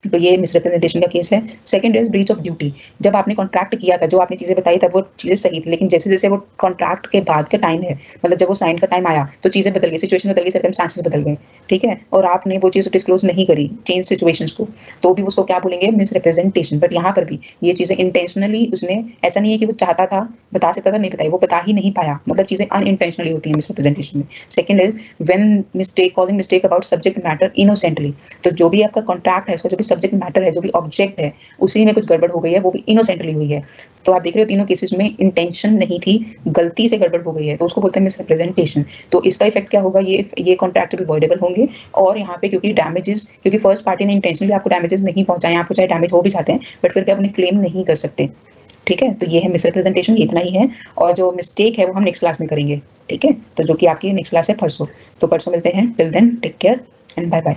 A: तो ये मिसरिप्रेजेंटेशन का केस है। Second is breach of duty. जब आपने कॉन्ट्रैक्ट किया था, जो आपने चीजें बताई था वो चीजें सही थी, लेकिन जैसे जैसे वो कॉन्ट्रैक्ट के बाद का टाइम है, मतलब जब वो साइन का टाइम आया तो चीजें बदल गई, सिचुएशन बदल गई, सर्कमस्टांसेस बदल गए। ठीक है, और आपने वो चीज डिस्क्लोज नहीं करी, चेंज सिचुएशंस को, तो भी उसको क्या बोलेंगे, मिसरिप्रेजेंटेशन। बट यहाँ पर भी ये चीजें इंटेंशनली, उसने ऐसा नहीं है कि वो चाहता था, बता सकता था, नहीं बताई, वो बता ही नहीं पाया, मतलब चीजें अनइंटेंशनली होती है मिसरिप्रेजेंटेशन में। Second is when mistake causing mistake about subject matter innocently. तो जो भी आपका कॉन्ट्रैक्ट है, उसका जो भी सब्जेक्ट मैटर है, जो भी ऑब्जेक्ट है, उसी में कुछ गड़बड़ हो गई है, वो भी इनोसेंटली हुई है। तो आप देख रहे हो तीनों केसेस में इंटेंशन नहीं थी, गलती से गड़बड़ हो गई है, तो उसको बोलते हैं मिसरिप्रेजेंटेशन। तो इसका इफेक्ट क्या होगा, ये कॉन्ट्रैक्ट भी वॉइडेबल होंगे। और यहाँ पे क्योंकि फर्स्ट पार्टी ने इंटेंशनली आपको डैमेजेस नहीं पहुंचाए, आपको चाहे डैमेज हो भी जाते हैं, बट फिर भी अपने क्लेम नहीं कर सकते। ठीक है, तो ये है मिसरिप्रेजेंटेशन, इतना ही है। और जो मिस्टेक है वो हम नेक्स्ट क्लास में करेंगे। ठीक है, तो जो कि आपकी नेक्स्ट क्लास है परसों। तो परसों मिलते हैं, till then take care and bye bye.